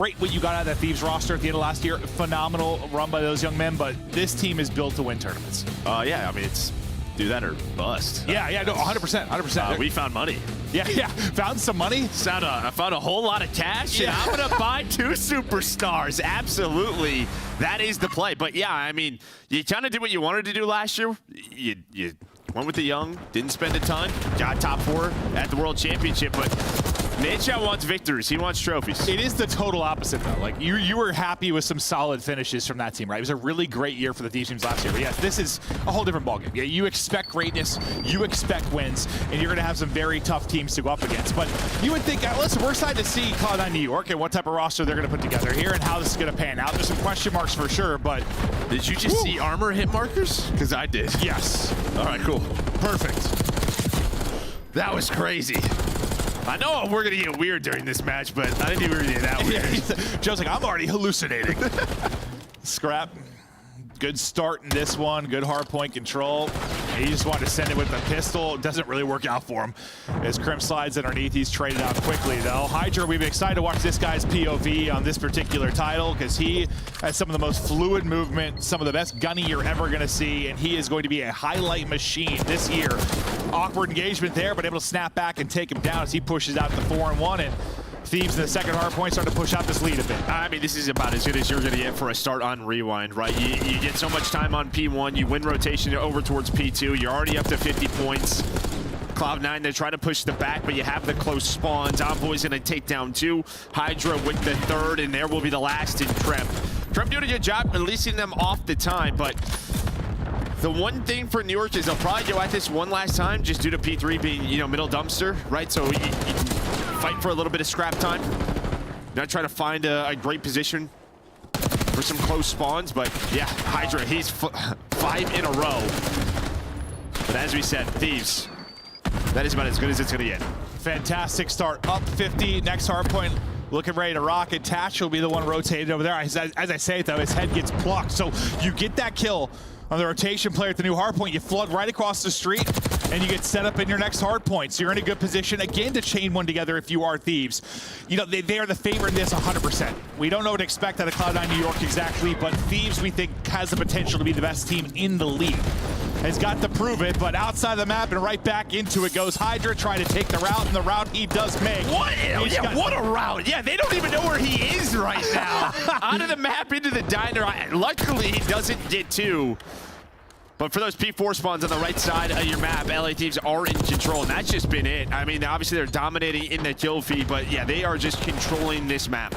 Great what you got out of that Thieves roster at the end of last year. Phenomenal run by those young men, but this team is built to win tournaments. Yeah, I mean, it's do that or bust. Yeah, no, 100%, 100%. We found money. Yeah, found some money. I found a whole lot of cash, and I'm going to buy 2 superstars. Absolutely. That is the play. But, yeah, I mean, you kind of did what you wanted to do last year. You went with the young, didn't spend a ton, got top 4 at the World Championship, but Manchow wants victories. He wants trophies. It is the total opposite, though. Like, you were happy with some solid finishes from that team, right? It was a really great year for the Thieves teams last year. But, yes, this is a whole different ballgame. Yeah, you expect greatness, you expect wins, and you're going to have some very tough teams to go up against. But you would think, listen, we're excited to see Cloud9 New York and what type of roster they're going to put together here and how this is going to pan out. There's some question marks for sure, but... Did you just see armor hit markers? Because I did. Yes. All right, cool. Perfect. That was crazy. I know we're going to get weird during this match, but I didn't even really get that weird. Joe's like, I'm already hallucinating. Scrap. Good start in this one. Good hard point control. He just wanted to send it with the pistol. It doesn't really work out for him. As Crim slides underneath, he's traded out quickly, though. Hydra, we've been excited to watch this guy's POV on this particular title because he has some of the most fluid movement, some of the best gunny you're ever going to see, and he is going to be a highlight machine this year. Awkward engagement there, but able to snap back and take him down as he pushes out the 4-1. And Thieves in the second hard point start to push out this lead a bit. I mean, this is about as good as you're going to get for a start on Rewind, right? You get so much time on P1, you win rotation over towards P2, you're already up to 50 points. Cloud9, they're trying to push the back, but you have the close spawns. Envoy's going to take down 2. Hydra with the 3rd, and there will be the last in Trem. Trem doing a good job releasing them off the time, but the one thing for New York is they'll probably go at this one last time just due to P3 being, middle dumpster, right? So you can fight for a little bit of scrap time. Not trying to find a great position for some close spawns, but yeah, Hydra, he's 5 in a row. But as we said, Thieves, that is about as good as it's going to get. Fantastic start, up 50, next hard point. Looking ready to rock it. Tatch will be the one rotated over there. As I say it, though, his head gets plucked. So you get that kill on the rotation player at the new hard point. You flood right across the street, and you get set up in your next hard point. So you're in a good position, again, to chain one together if you are Thieves. They are the favorite in this 100%. We don't know what to expect out of Cloud9 New York exactly, but Thieves, we think, has the potential to be the best team in the league. Has got to prove it, but outside the map and right back into it goes Hydra trying to take the route, and the route he does make. What? Yeah, what a route. Yeah, they don't even know where he is right now. Out of the map into the diner. Luckily, he doesn't get 2. But for those P4 spawns on the right side of your map, LA Thieves are in control, and that's just been it. I mean, obviously they're dominating in the kill feed, but yeah, they are just controlling this map.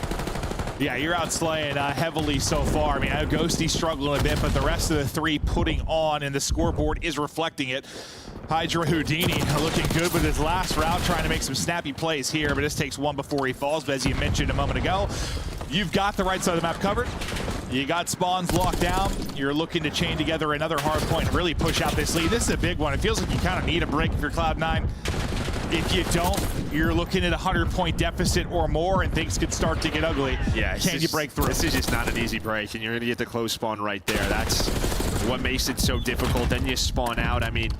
Yeah, you're out slaying heavily so far. I mean, I know Ghosty struggling a bit, but the rest of the 3 putting on, and the scoreboard is reflecting it. Hydra Houdini looking good with his last route, trying to make some snappy plays here, but this takes 1 before he falls. But as you mentioned a moment ago, you've got the right side of the map covered. You got spawns locked down. You're looking to chain together another hard point and really push out this lead. This is a big one. It feels like you kind of need a break if you're Cloud9. If you don't, you're looking at a 100-point deficit or more, and things could start to get ugly. Yeah, can you break through? This is just not an easy break, and you're going to get the close spawn right there. That's what makes it so difficult. Then you spawn out. I mean,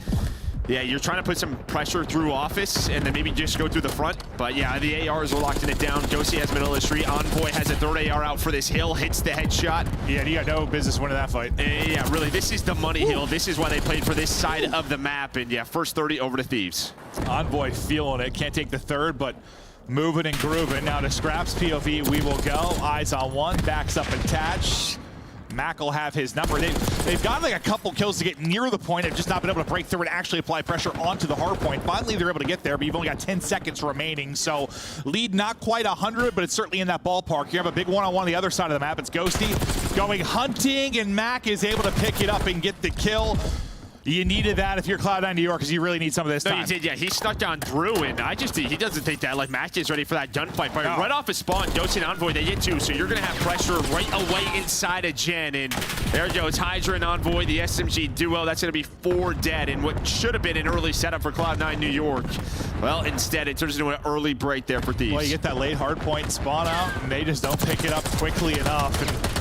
yeah, you're trying to put some pressure through Office and then maybe just go through the front. But yeah, the ARs are locking it down. Ghosty has middle of the street. Envoy has a 3rd AR out for this hill, hits the headshot. Yeah, you got no business winning that fight. Yeah, really, this is the money hill. This is why they played for this side of the map. And yeah, first 30 over to Thieves. Envoy feeling it. Can't take the 3rd, but moving and grooving. Now to Scraps POV, we will go. Eyes on 1, backs up attached. Mac will have his number. They've gotten like a couple kills to get near the point. They've just not been able to break through and actually apply pressure onto the hard point. Finally, they're able to get there, but you've only got 10 seconds remaining. So lead not quite 100, but it's certainly in that ballpark. You have a big one-on-one on the other side of the map. It's Ghosty going hunting, and Mac is able to pick it up and get the kill. You needed that if you're Cloud9 New York, because you really need some of this time. No, you did, yeah. He snuck down through, and he doesn't think that. Like, Mac is ready for that gunfight. But right off his spawn, Ghosty and Envoy, they get 2, so you're going to have pressure right away inside of Gen. And there goes Hydra and Envoy, the SMG duo. That's going to be 4 dead in what should have been an early setup for Cloud9 New York. Well, instead, it turns into an early break there for Thieves. Well, you get that late hard point spawn out, and they just don't pick it up quickly enough. And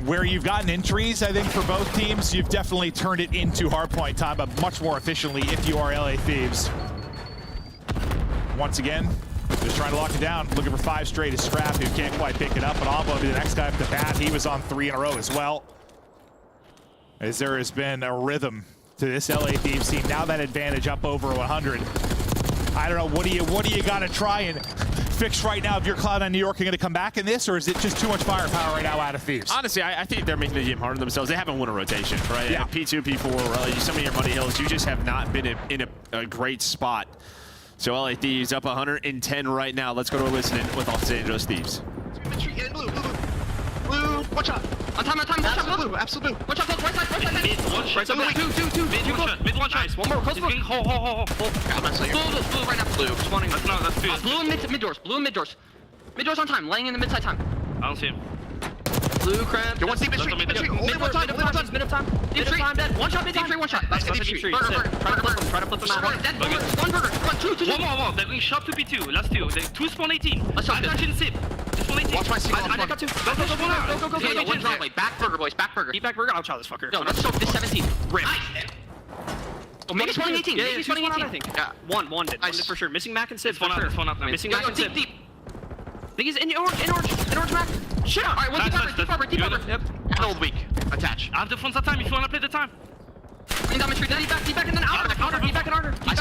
where you've gotten entries, I think, for both teams, you've definitely turned it into hardpoint time, but much more efficiently if you are LA Thieves. Once again, Just trying to lock it down. Looking for 5 straight is Scrap, who can't quite pick it up. But Ombo will be the next guy up to bat. He was on 3 in a row as well. As there has been a rhythm to this LA Thieves team. Now that advantage up over 100. I don't know, what do you got to try and fix right now if you're Cloud9 New York are going to come back in this, or is it just too much firepower right now out of Thieves? Honestly, I think they're making the game harder on themselves. They haven't won a rotation, right? Yeah. P2, P4, some of your money hills, you just have not been in a great spot. So LA Thieves up 110 right now. Let's go to a listening with Los Angeles Thieves. Blue, watch out. On time, watch out, blue. Absolute blue. Watch out, right side. Mid, one shot. Two. Mid, one shot. Nice, one more, close. Hold. I'm not saying. Blue right now, blue. Spawning. That's good. Blue and mid doors. Mid doors on time, laying in the mid side time. I don't see him. Blue cramp. You're one deep in street. Mid of time. Deep street. Dead. One shot, deep street, one shot. That's deep street. Burger. Try to flip them out. Dead. One burger. Two. One more. They're going shop to P2. Last two. Two spawn 18. Let's I'm touching sip. Spawn 18. Watch my single. I got two. Go. One drop. Back burger, boys. Back burger. Keep back burger. I'll chow this fucker. No, let's soak this 17. Rip. Oh, Maybe 2018. Yeah, Maybe 2018. I think. Yeah. One did. Nice. One did for sure. Missing Mac and Sid for sure. Spawn up. Missing Mac and Sid. Deep. I think he's in orange Mac. Shit. All right, one deep harbor. Yep. Old weak. Attach. I have the phones at time if you want to play the time. Bring down my tree. Deep back, and then outer. Deep back and outer. I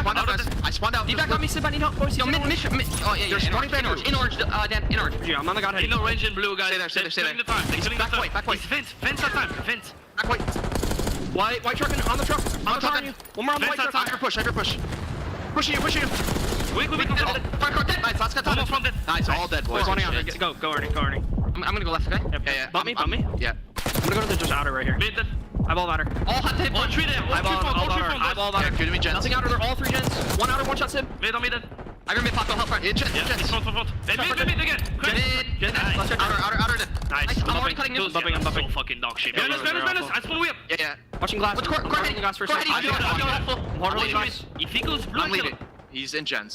spawned out. Deep back on me, Sid. I need help, boys. Yo, mid. Oh, yeah. They're spawning back in orange. Dan, in orange. Yeah, I'm on the god head. In orange and blue, guys. Stay there. They're killing the time. They're killing the time. Back white. Fence at time. Fence. Back white. White truck on the truck. On you. One more on the white truck. Hyper push. Pushing you. Wait. Front court dead. Nice, last got Almost from dead. Nice, all dead, boys. Go, Ernie. I'm gonna go left, okay? Yeah. Bump me. Yeah. I'm gonna go to the just outer right here. Mid. Eyeball ladder. All hot tape. One tree there. Eyeball ladder. Give me gens. Nothing outer. They're all 3 gens. One outer, one shot sim. Mid on me then. I got mid pop, help front. Gens. Front. Mid again. Mid. Outer dead. Nice. I'm already cutting you. I'm bumping. So fucking dog shit. Behind us. I spawn whip. Yeah. Watching glass. Court hitting. Glass first. I'm If he goes blue, I'm leaving. He's in gens.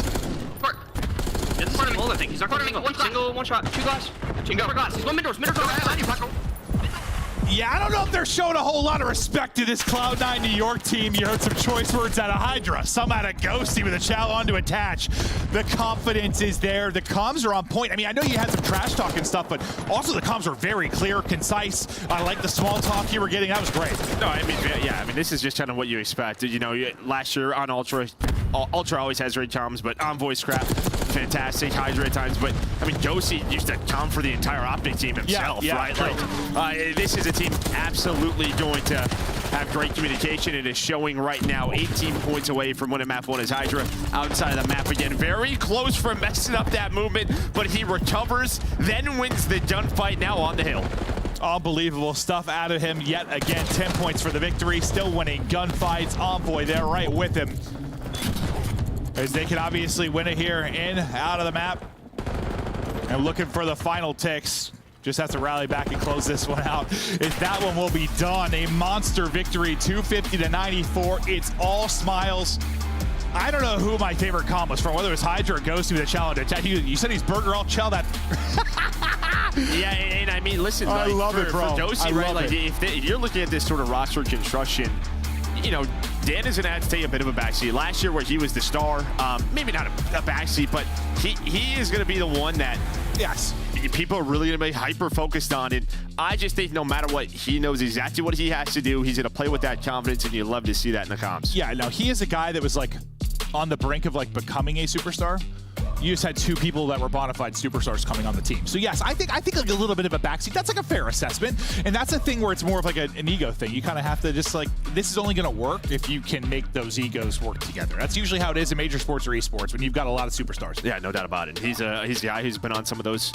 Court. It's full, I think. He's not going to One single, one shot. 2 glass. 2 glass. He's going mid doors. Yeah, I don't know if they're showing a whole lot of respect to this Cloud9 New York team. You heard some choice words out of Hydra, some out of Ghosty with a chow on to attach. The confidence is there. The comms are on point. I mean, I know you had some trash talk and stuff, but also the comms are very clear, concise. I like the small talk you were getting. That was great. No, I mean, this is just kind of what you expected. You know, last year on Ultra always has great comms, but Envoy Scrap, fantastic. Hydra at times, but I mean, Ghosty used to come for the entire Optic team himself, right? Like, this is a team absolutely going to have great communication. It is showing right now 18 points away from winning map 1 as Hydra outside of the map again. Very close from messing up that movement, but he recovers, then wins the gunfight now on the hill. Unbelievable stuff out of him yet again. 10 points for the victory, still winning gunfights. Envoy there right with him, as they can obviously win it here in, out of the map. And looking for the final ticks. Just has to rally back and close this one out. That one will be done. A monster victory, 250-94. It's all smiles. I don't know who my favorite comm was from, whether it was Hydra or Ghosty with a challenge attack. You said he's burger, I'll chow that. Yeah, and I mean, listen, I love it, bro. For Ghosty, right? Like, if you're looking at this sort of roster construction, you know, Dan is going to have to take a bit of a backseat. Last year where he was the star, maybe not a backseat, but he is going to be the one that, yes, people are really going to be hyper-focused on it. I just think no matter what, he knows exactly what he has to do. He's going to play with that confidence, and you love to see that in the comms. Yeah, no, he is a guy that was, like, on the brink of, like, becoming a superstar. You just had 2 people that were bona fide superstars coming on the team. So yes, I think like a little bit of a backseat. That's like a fair assessment, and that's a thing where it's more of like an ego thing. You kind of have to just like, this is only going to work if you can make those egos work together. That's usually how it is in major sports or esports when you've got a lot of superstars. Yeah, no doubt about it. He's a guy who's been on some of those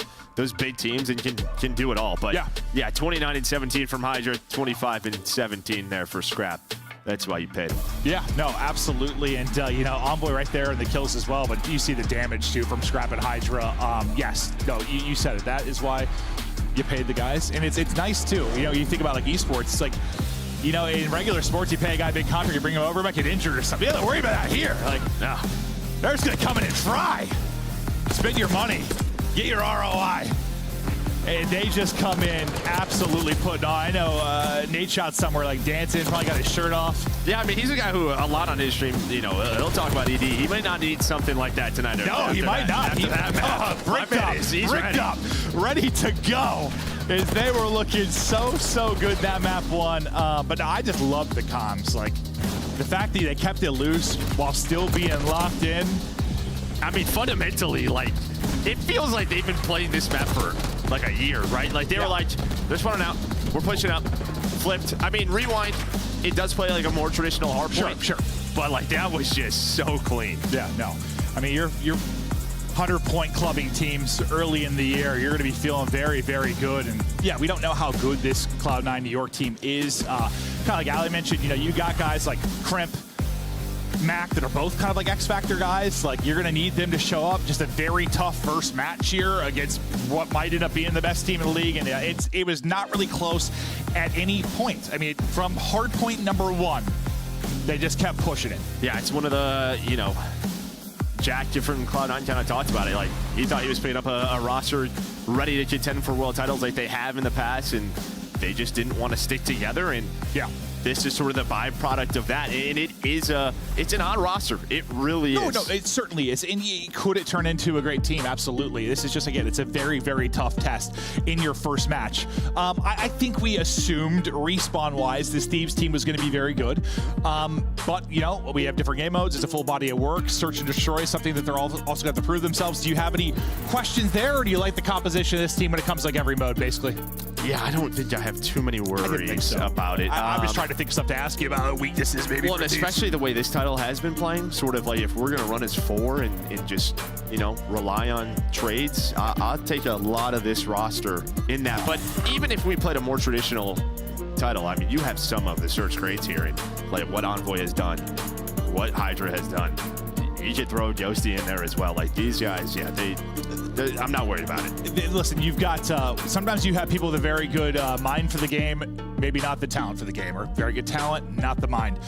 big teams and can do it all. But yeah, 29 and 17 from Hydra, 25 and 17 there for Scrap. That's why you paid. Yeah, no, absolutely. And, you know, Envoy right there in the kills as well, but you see the damage, too, from Scrap and Hydra. Yes, no, you said it. That is why you paid the guys. And it's nice, too. You know, you think about, like, esports. It's like, you know, in regular sports, you pay a guy a big contract, you bring him over, might get injured or something. You don't worry about that here. Like, no. They're just going to come in and try. Spend your money. Get your ROI. And they just come in absolutely putting on. I know Nate shot somewhere like dancing, probably got his shirt off. Yeah, I mean, he's a guy who a lot on his stream, you know, he'll talk about ED. He might not need something like that tonight. No, he might not. He bricked up, ready to go. As they were looking so good that map one. But no, I just loved the comms. Like, the fact that they kept it loose while still being locked in. I mean, fundamentally, like, it feels like they've been playing this map for like a year, right? Like, they were like, there's one out, we're pushing up, flipped. I mean, Rewind, it does play like a more traditional hard point. Sure. But like, that was just so clean. Yeah, no. I mean, you're 100-point clubbing teams early in the year. You're going to be feeling very, very good. And yeah, we don't know how good this Cloud9 New York team is. Kind of like Ali mentioned, you know, you got guys like Crimp, Mac that are both kind of like X-Factor guys. Like, you're going to need them to show up. Just a very tough first match here against what might end up being the best team in the league. And it was not really close at any point. I mean, from hard point number one, they just kept pushing it. Yeah, it's one of the, you know, Jack from Cloud9 kind of talked about it. Like, he thought he was putting up a roster ready to contend for world titles like they have in the past, and they just didn't want to stick together. And yeah, this is sort of the byproduct of that. And it's an odd roster. It really is. No, it certainly is. And could it turn into a great team? Absolutely. This is just, again, it's a very, very tough test in your first match. I think we assumed respawn-wise this Thieves team was going to be very good. But, you know, we have different game modes. It's a full body of work. Search and destroy is something that they're also got to prove themselves. Do you have any questions there, or do you like the composition of this team when it comes to like every mode, basically? Yeah, I don't think I have too many worries about it. I'm just trying to think of stuff to ask you about, weaknesses maybe. Well, and especially the way this title has been playing, sort of like if we're going to run as 4 and just, you know, rely on trades, I'll take a lot of this roster in that. But even if we played a more traditional title, I mean, you have some of the search grades here, and like what Envoy has done, what Hydra has done. You could throw Ghosty in there as well. Like, these guys, yeah, I'm not worried about it. Listen, you've got, sometimes you have people with a very good mind for the game, maybe not the talent for the game, or very good talent, not the mind.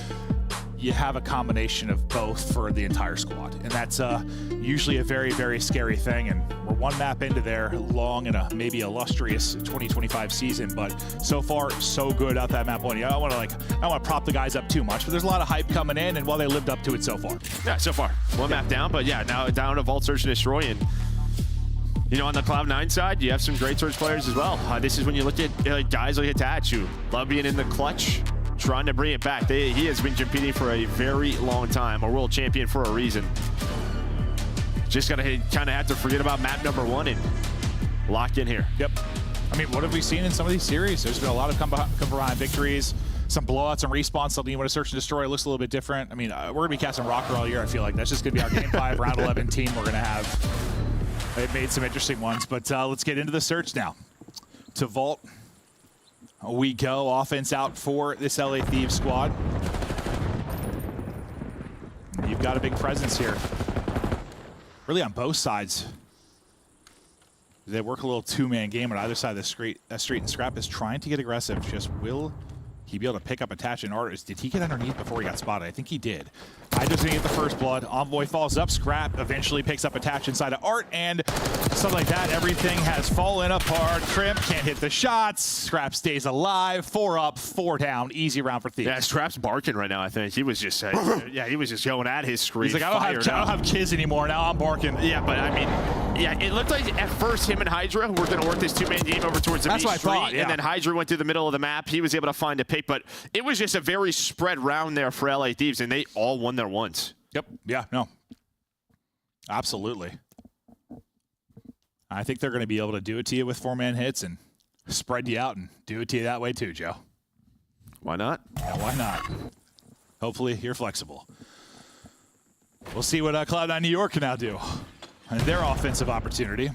You have a combination of both for the entire squad, and that's usually a very, very scary thing. And we're one map into their long and maybe illustrious 2025 season, but so far so good out that map one. I don't want to prop the guys up too much, but there's a lot of hype coming in, and well, they lived up to it so far. Yeah, so far one map down, but yeah, now down to Vault Search and Destroy. And you know, on the Cloud9 side, you have some great search players as well. This is when you look at guys like Attach, who love being in the clutch, trying to bring it back. He has been competing for a very long time, a world champion for a reason. Just gotta kind of have to forget about map number 1 and lock in here. Yep. I mean, what have we seen in some of these series? There's been a lot of come behind victories, some blowouts and respawns, something you want to search and destroy. It looks a little bit different. I mean, we're gonna be casting Rocker all year, I feel like. That's just gonna be our game 5, round 11 team we're gonna have. They've made some interesting ones, but let's get into the search now. To Vault we go. Offense out for this LA Thieves squad. You've got a big presence here. Really on both sides. They work a little two-man game on either side of the street. And Scrap is trying to get aggressive. Just will he be able to pick up Attach and Artist? Did he get underneath before he got spotted? I think he did. Hydra's gonna get the first blood. Envoy falls up. Scrap eventually picks up Attach inside of Art, and something like that. Everything has fallen apart. Crimp can't hit the shots. Scrap stays alive. 4 up, 4 down. Easy round for Thieves. Yeah, Scrap's barking right now, I think. He was just yeah, he was just going at his screen. He's like, I don't have kids anymore. Now I'm barking. Yeah, but I mean, yeah, it looked like at first him and Hydra were going to work this two-man game over towards the That's what I thought, yeah. And then Hydra went through the middle of the map. He was able to find a pick, but it was just a very spread round there for LA Thieves, and they all won their ones. Yep. Yeah, no. Absolutely. I think they're going to be able to do it to you with 4-man hits and spread you out and do it to you that way too, Joe. Why not? Yeah, why not? Hopefully you're flexible. We'll see what Cloud9 New York can now do and their offensive opportunity.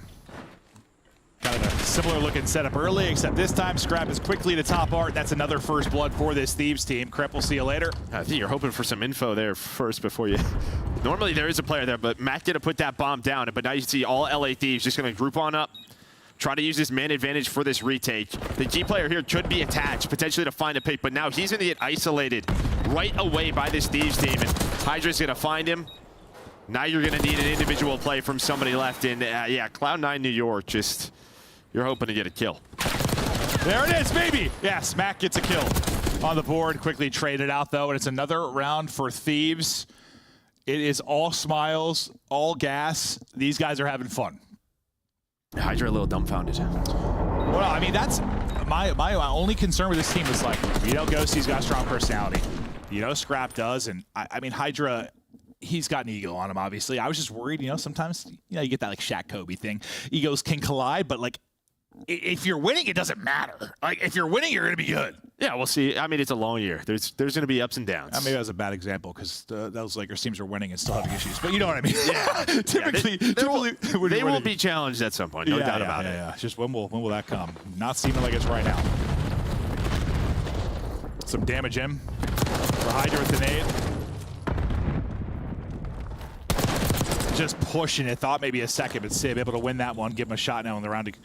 Kind of a similar looking setup early, except this time Scrap is quickly to top Art. That's another first blood for this Thieves team. Crep, we'll see you later. I think you're hoping for some info there first before you... Normally there is a player there, but Matt gonna put that bomb down. But now you see all LA Thieves just gonna group on up, try to use this man advantage for this retake. The key player here could be Attached, potentially to find a pick, but now he's gonna get isolated right away by this Thieves team, and Hydra's gonna find him. Now you're gonna need an individual play from somebody left in. Yeah, Cloud9 New York just... you're hoping to get a kill. There it is, baby! Yes, Mac gets a kill on the board. Quickly traded out, though, and it's another round for Thieves. It is all smiles, all gas. These guys are having fun. Hydra a little dumbfounded. Well, I mean, that's my only concern with this team is, like, you know, Ghosty's got strong personality. You know, Scrap does, and I mean, Hydra, he's got an ego on him, obviously. I was just worried, you know, sometimes, you know, you get that, like, Shaq Kobe thing. Egos can collide, but, like, if you're winning, it doesn't matter. Like, if you're winning, you're going to be good. Yeah, we'll see. I mean, it's a long year. There's going to be ups and downs. Maybe that was a bad example because those Lakers teams are winning and still having issues. But you know what I mean? Yeah. typically, they will be challenged at some point. No doubt about it. Yeah. Just when will that come? Not seeming like it's right now. Some damage in for Hydra with the nade. Just pushing it. Thought maybe a second, but Sib able to win that one. Give him a shot now in the round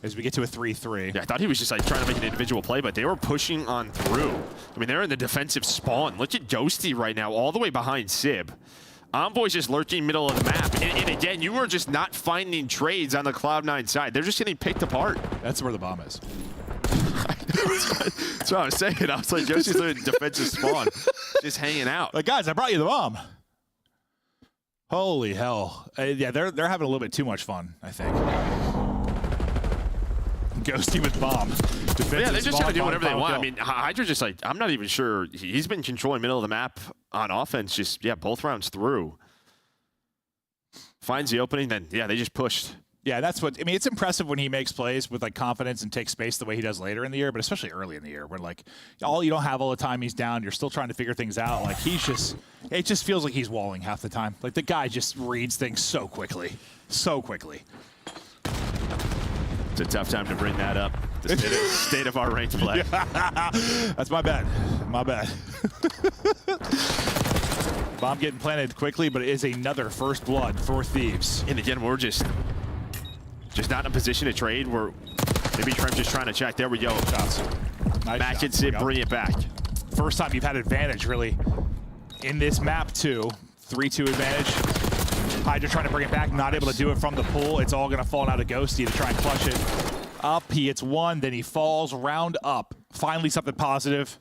as we get to a 3-3. Yeah, I thought he was just like trying to make an individual play, but they were pushing on through. I mean, they're in the defensive spawn. Look at Ghosty right now, all the way behind Sib. Envoy's just lurking middle of the map. And again, you were just not finding trades on the Cloud9 side. They're just getting picked apart. That's where the bomb is. That's what I was saying. I was like, Ghosty's in defensive spawn, just hanging out. Like, guys, I brought you the bomb. Holy hell. Yeah, they're having a little bit too much fun, I think. Ghosty with bomb. Yeah, they're just going to do whatever they want. I mean, Hydra's just like, I'm not even sure. He's been controlling middle of the map on offense, just, yeah, both rounds through. Finds the opening, then, yeah, they just pushed. Yeah, that's what, I mean, it's impressive when he makes plays with, like, confidence and takes space the way he does later in the year, but especially early in the year where, like, you don't have all the time he's down. You're still trying to figure things out. Like, it just feels like he's walling half the time. Like, the guy just reads things so quickly. So quickly. It's a tough time to bring that up. The state of our ranked play. That's my bad. My bad. Bomb getting planted quickly, but it is another first blood for Thieves. And again, we're just not in a position to trade. We're maybe Trent just trying to check. There we go. Shots. Nice Mac and Sid bring it back. First time you've had advantage, really, in this map, too. 3-2 advantage. Hydra trying to bring it back, not able to do it from the pool. It's all going to fall out of Ghosty to try and clutch it. Up, he hits one, then he falls, round up. Finally something positive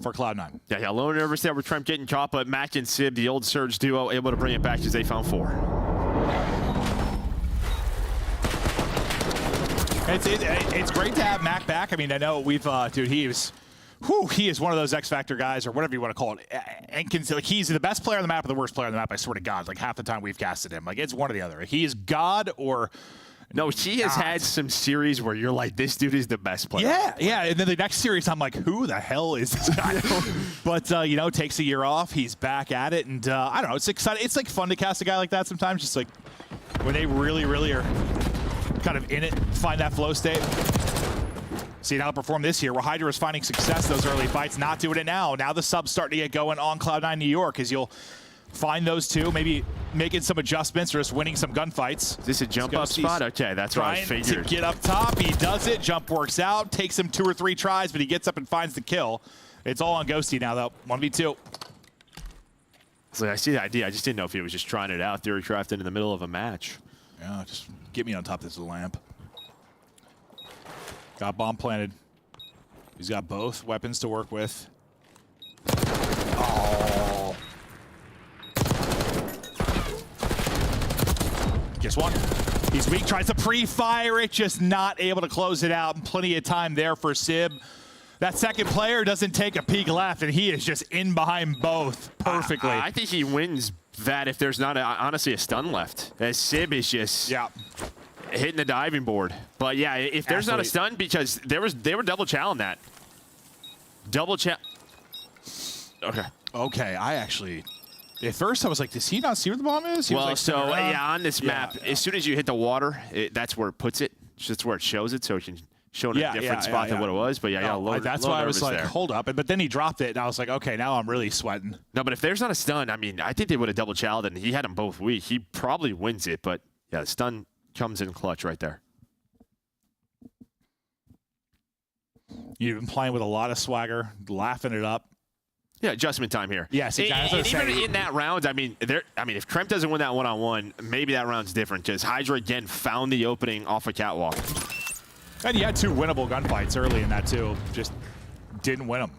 for Cloud9. Yeah, a little nervous there with Trent getting caught, but Mac and Sib, the old Surge duo, able to bring it back as they found 4. It's great to have Mac back. I mean, I know we've, dude, he is one of those X Factor guys, or whatever you want to call it. And like, he's the best player on the map or the worst player on the map, I swear to God. Like, half the time we've casted him. Like, it's one or the other. He is God or... No, he has had some series where you're like, this dude is the best player. Yeah. And then the next series, I'm like, who the hell is this guy? But, you know, takes a year off. He's back at it. And, I don't know. It's exciting. It's, like, fun to cast a guy like that sometimes. Just, like, when they really, really are kind of in it, find that flow state. See how it performed this year, where Hydra was finding success those early fights, not doing it now. Now the sub's starting to get going on Cloud9 New York, as you'll find those two, maybe making some adjustments or just winning some gunfights. Is this a jump up spot? Okay, that's what I figured. Trying to get up top, he does it, jump works out, takes him 2 or 3 tries, but he gets up and finds the kill. It's all on Ghosty now, though, 1v2. So I see the idea, I just didn't know if he was just trying it out, theory crafted in the middle of a match. Yeah, just get me on top of this lamp. Got bomb planted. He's got both weapons to work with. Oh. Guess what? He's weak, tries to pre-fire it, just not able to close it out. And plenty of time there for Sib. That second player doesn't take a peek left, and he is just in behind both perfectly. I think he wins that if there's not, honestly, a stun left. As Sib is just hitting the diving board. But yeah, if there's not a stun, because they were double challenging that. Double challenge. Okay, I actually... At first, I was like, does he not see where the bomb is? He well, was like, so, yeah, on this map, as soon as you hit the water, that's where it puts it. That's where it shows it, so it can show in a different spot than what it was. But yeah, that's why I was like, hold up. But then he dropped it, and I was like, okay, now I'm really sweating. No, but if there's not a stun, I mean, I think they would have double challenged, and he had them both weak. He probably wins it, but yeah, the stun comes in clutch right there. You've been playing with a lot of swagger, laughing it up. Yeah, adjustment time here. Yes, and even in that round, I mean, if Kremp doesn't win that one-on-one, maybe that round's different because Hydra again found the opening off a catwalk. And you had 2 winnable gunfights early in that too. Just didn't win them.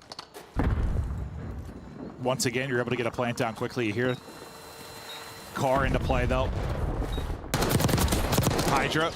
Once again, you're able to get a plant down quickly. You hear car into play though. Hydra,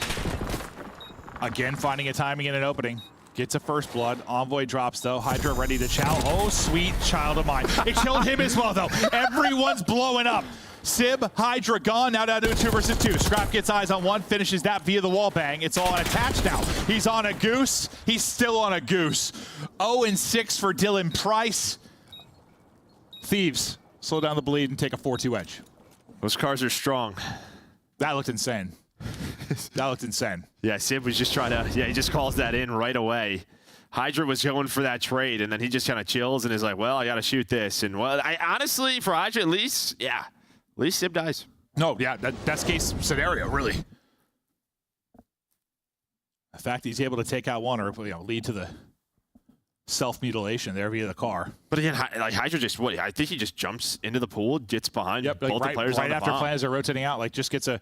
again finding a timing and an opening. Gets a first blood. Envoy drops though. Hydra ready to chow. Oh, sweet child of mine. It killed him as well though. Everyone's blowing up. Sib, Hydra gone, now down to a 2 versus 2. Scrap gets eyes on one, finishes that via the wall bang. It's all unattached now. He's on a goose. He's still on a goose. 0-6 for Dylan Price. Thieves, slow down the bleed and take a 4-2 edge. Those cars are strong. That looked insane. That looked insane. Yeah, Sib was just trying to, he just calls that in right away. Hydra was going for that trade, and then he just kind of chills and is like, well, I got to shoot this. And, well, I honestly, for Hydra at least, yeah. At least Sib dies. No, yeah, that best case scenario, really. The fact that he's able to take out one or lead to the self-mutilation there via the car. But again, like Hydra just, I think he just jumps into the pool, gets behind both the players right on the after bomb. players are rotating out, like just gets a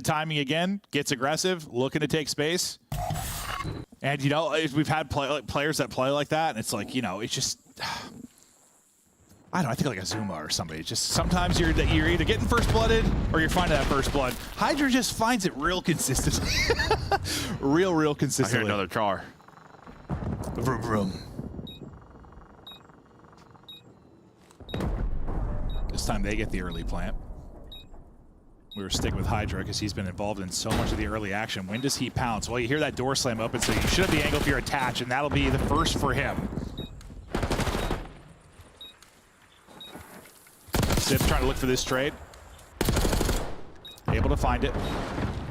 timing again, gets aggressive, looking to take space. And, we've had players that play like that, and it's like, it's just... I don't know, I think like a Zuma or somebody. Just sometimes you're either getting first blooded or you're finding that first blood. Hydra just finds it real consistently. real consistently. I hear another car. Vroom, vroom. This time they get the early plant. We were sticking with Hydra because he's been involved in so much of the early action. When does he pounce? Well, you hear that door slam open, so you should have the angle if you're attached, and that'll be the first for him. Sib trying to look for this trade. Able to find it.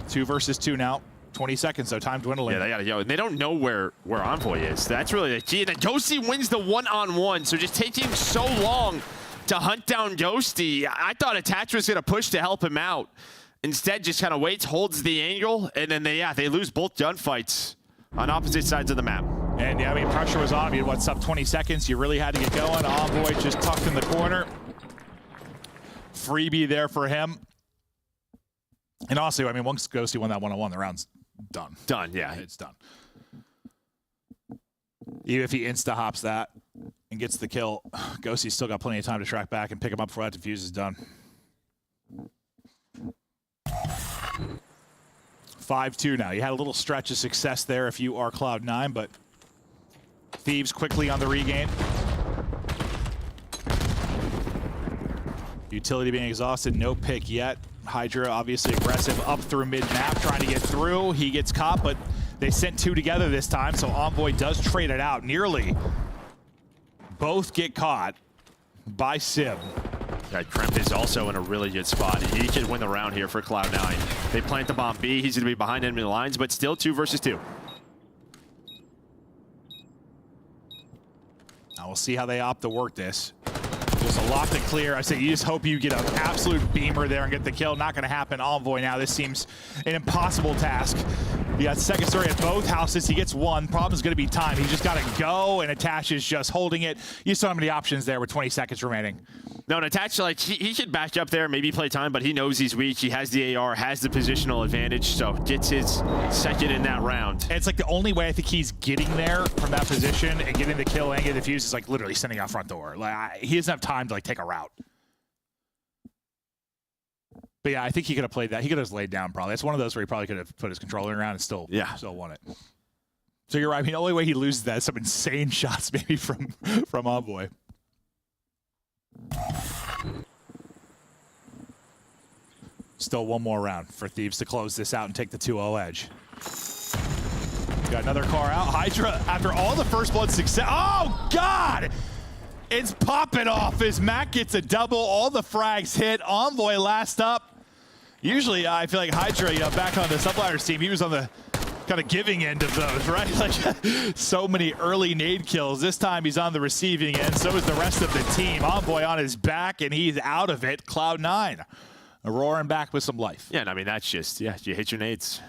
2 versus 2 now. 20 seconds, so time dwindling. Yeah, they gotta go. They don't know where Envoy is. That's really the key. And then Ghosty wins the one-on-one, so just taking so long to hunt down Ghosty. I thought Attach was gonna push to help him out. Instead, just kind of waits, holds the angle, and then they lose both gunfights on opposite sides of the map. And yeah, I mean, pressure was on. What's up, 20 seconds? You really had to get going. Envoy just tucked in the corner. Freebie there for him. And also, I mean, once Ghosty won that one-on-one, the round's done. Done, yeah. It's done. Even if he insta-hops that and gets the kill, Ghosty's still got plenty of time to track back and pick him up before that defuse is done. 5-2 now. You had a little stretch of success there if you are Cloud9, but Thieves quickly on the regain. Utility being exhausted, no pick yet. Hydra obviously aggressive up through mid-map, trying to get through. He gets caught, but they sent 2 together this time, so Envoy does trade it out. Nearly both get caught by Sib. Yeah, Kremp is also in a really good spot. He could win the round here for Cloud9. They plant the bomb B. He's going to be behind enemy lines, but still 2 versus 2. Now we'll see how they opt to work this. There's a lot to clear. I say you just hope you get an absolute beamer there and get the kill. Not going to happen. Envoy now. This seems an impossible task. You got second story at both houses. He gets 1. Problem's going to be time. He's just got to go, and Attach is just holding it. You saw how many options there with 20 seconds remaining. No, and Attach, like, he should back up there, maybe play time, but he knows he's weak. He has the AR, has the positional advantage, so gets his second in that round. And it's like the only way I think he's getting there from that position and getting the kill and getting the fuse is like literally sending out front door. Like he doesn't have time to like take a route. But yeah, I think he could have played that. He could have laid down probably. It's one of those where he probably could have put his controller around and still won it. So you're right. I mean, the only way he loses that is some insane shots maybe from Envoy. Still one more round for Thieves to close this out and take the 2-0 edge. Got another car out. Hydra, after all the first blood success. Oh, God! It's popping off as Mac gets a double. All the frags hit. Envoy last up. Usually, I feel like Hydra, back on the Subliners team, he was on the kind of giving end of those, right? Like, so many early nade kills. This time, he's on the receiving end. So is the rest of the team. Envoy on his back, and he's out of it. Cloud9 roaring back with some life. Yeah, and I mean, that's just, you hit your nades.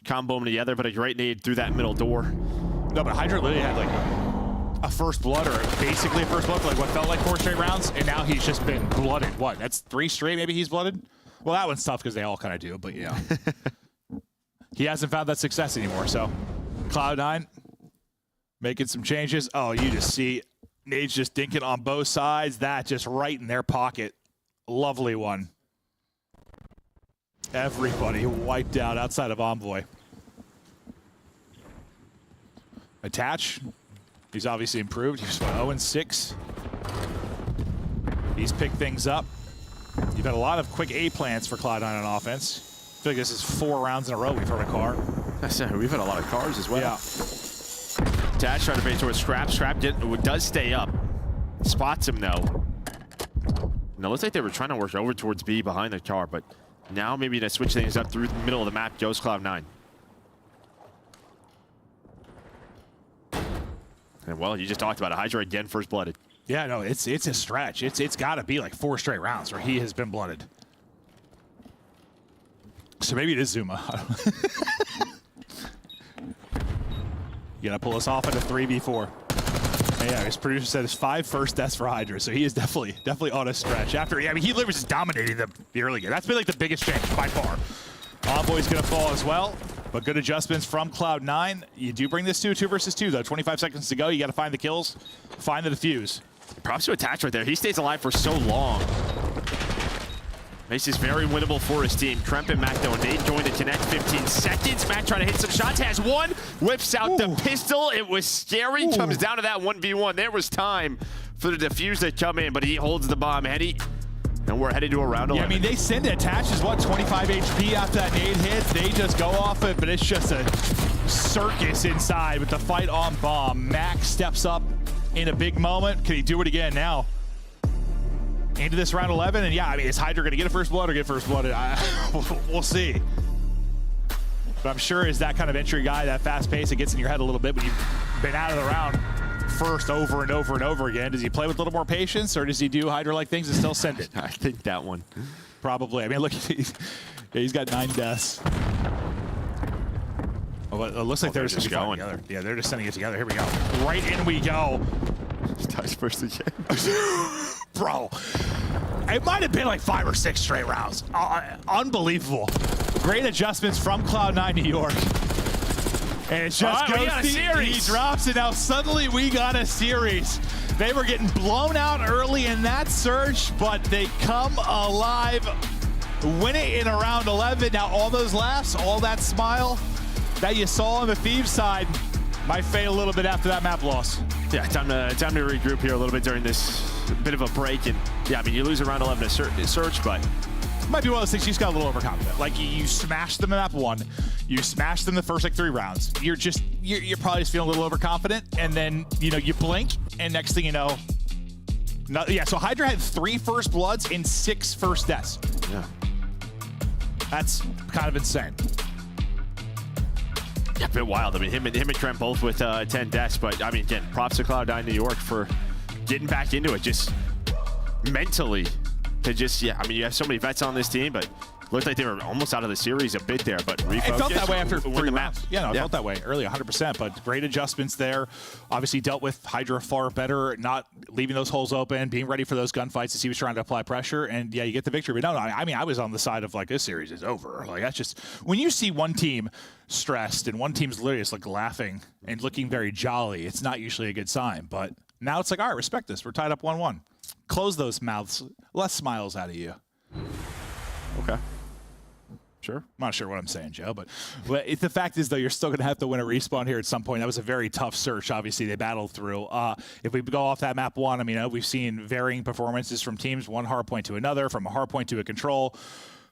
Combo them together, but a great nade through that middle door. No, but Hydra literally had, like, a first blood, or basically a first blood, for like what felt like 4 straight rounds, and now he's just been blooded. What, that's 3 straight maybe he's blooded? Well, that one's tough because they all kind of do, but yeah. He hasn't found that success anymore, so Cloud9 making some changes. Oh, you just see nades just dinking on both sides. That just right in their pocket. Lovely one. Everybody wiped out outside of Envoy. Attach. He's obviously improved. He's 0-6. He's picked things up. You've had a lot of quick A plans for Cloud9 on offense. I feel like this is 4 rounds in a row we've heard a car. We've had a lot of cars as well. Yeah. Attach trying to bait towards Scrap. Scrap does stay up. Spots him though. Now it looks like they were trying to work over towards B behind the car, but now maybe to switch things up through the middle of the map goes Cloud9. And well, you just talked about it. Hydra again, first blooded. Yeah, no, it's a stretch. It's got to be like 4 straight rounds where he has been blooded. So maybe it is Zuma. You got to pull us off at a 3v4. And yeah, his producer said it's 5 first deaths for Hydra, so he is definitely on a stretch. After, yeah, I mean, he literally was just dominating the early game. That's been like the biggest change by far. Envoy's gonna fall as well, but good adjustments from Cloud9. You do bring this to a 2 versus 2 though. 25 seconds to go. You got to find the kills, find the defuse. Props to Attach right there. He stays alive for so long. Makes this very winnable for his team. Kremp and Mac though, and they join to connect 15 seconds. Mac trying to hit some shots, has one, whips out the pistol. It was scary, comes down to that 1v1. There was time for the defuse to come in, but he holds the bomb. And we're headed to a round 11. Yeah, I mean, they send it. Attach is what, 25 HP after that nade hits. They just go off it, but it's just a circus inside with the fight on bomb. Mac steps up in a big moment. Can he do it again now? Into this round 11, and yeah, I mean, is Hydra going to get a first blood or get first blooded? We'll see. But I'm sure is that kind of entry guy, that fast pace, it gets in your head a little bit when you've been out of the round first over and over and over again. Does he play with a little more patience, or does he do Hydra-like things and still send it? I think that one. Probably. I mean, look, he's got 9 deaths. Oh, it looks like they're just going together. Yeah, they're just sending it together. Here we go. Right in we go. Dice first again. Bro, it might have been like 5 or 6 straight rounds. Unbelievable. Great adjustments from Cloud9 New York. And it's just Ghosty. He drops it. Now suddenly we got a series. They were getting blown out early in that surge, but they come alive, win it in a round 11. Now all those laughs, all that smile that you saw on the Thieves side might fade a little bit after that map loss. Yeah, time to regroup here a little bit during this bit of a break. And yeah, I mean, you lose a round 11 to search, but might be one of those things you just got a little overconfident. Like you smashed them in map 1, you smashed them the first like 3 rounds. You're probably just feeling a little overconfident, and then you blink, and next thing you know, yeah. So Hydra had 3 first bloods and 6 first deaths. Yeah, that's kind of insane. Yeah, a bit wild. I mean, him and Trent both with 10 deaths, but I mean, again, props to Cloud9 New York for getting back into it, just mentally. To just, yeah, I mean, you have so many vets on this team, but looked like they were almost out of the series a bit there, but refocus. It felt that way after 3 rounds. Yeah, no, it yeah. felt that way early, 100%, but great adjustments there. Obviously dealt with Hydra far better, not leaving those holes open, being ready for those gunfights as he was trying to apply pressure, and yeah, you get the victory. But no, I mean, I was on the side of like, this series is over. Like, that's just, when you see one team stressed and one team's literally just like laughing and looking very jolly, it's not usually a good sign, but now it's like, all right, respect this. We're tied up 1-1. Close those mouths. Less smiles out of you. Okay. Sure. I'm not sure what I'm saying, Joe, but the fact is, though, you're still going to have to win a respawn here at some point. That was a very tough search, obviously, they battled through. If we go off that map 1, I mean, we've seen varying performances from teams, one hard point to another, from a hard point to a control.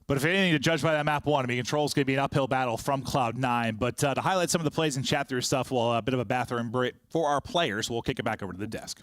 But if anything, to judge by that map 1, I mean, control's going to be an uphill battle from Cloud9. But to highlight some of the plays and chat through stuff, well, a bit of a bathroom break for our players, we'll kick it back over to the desk.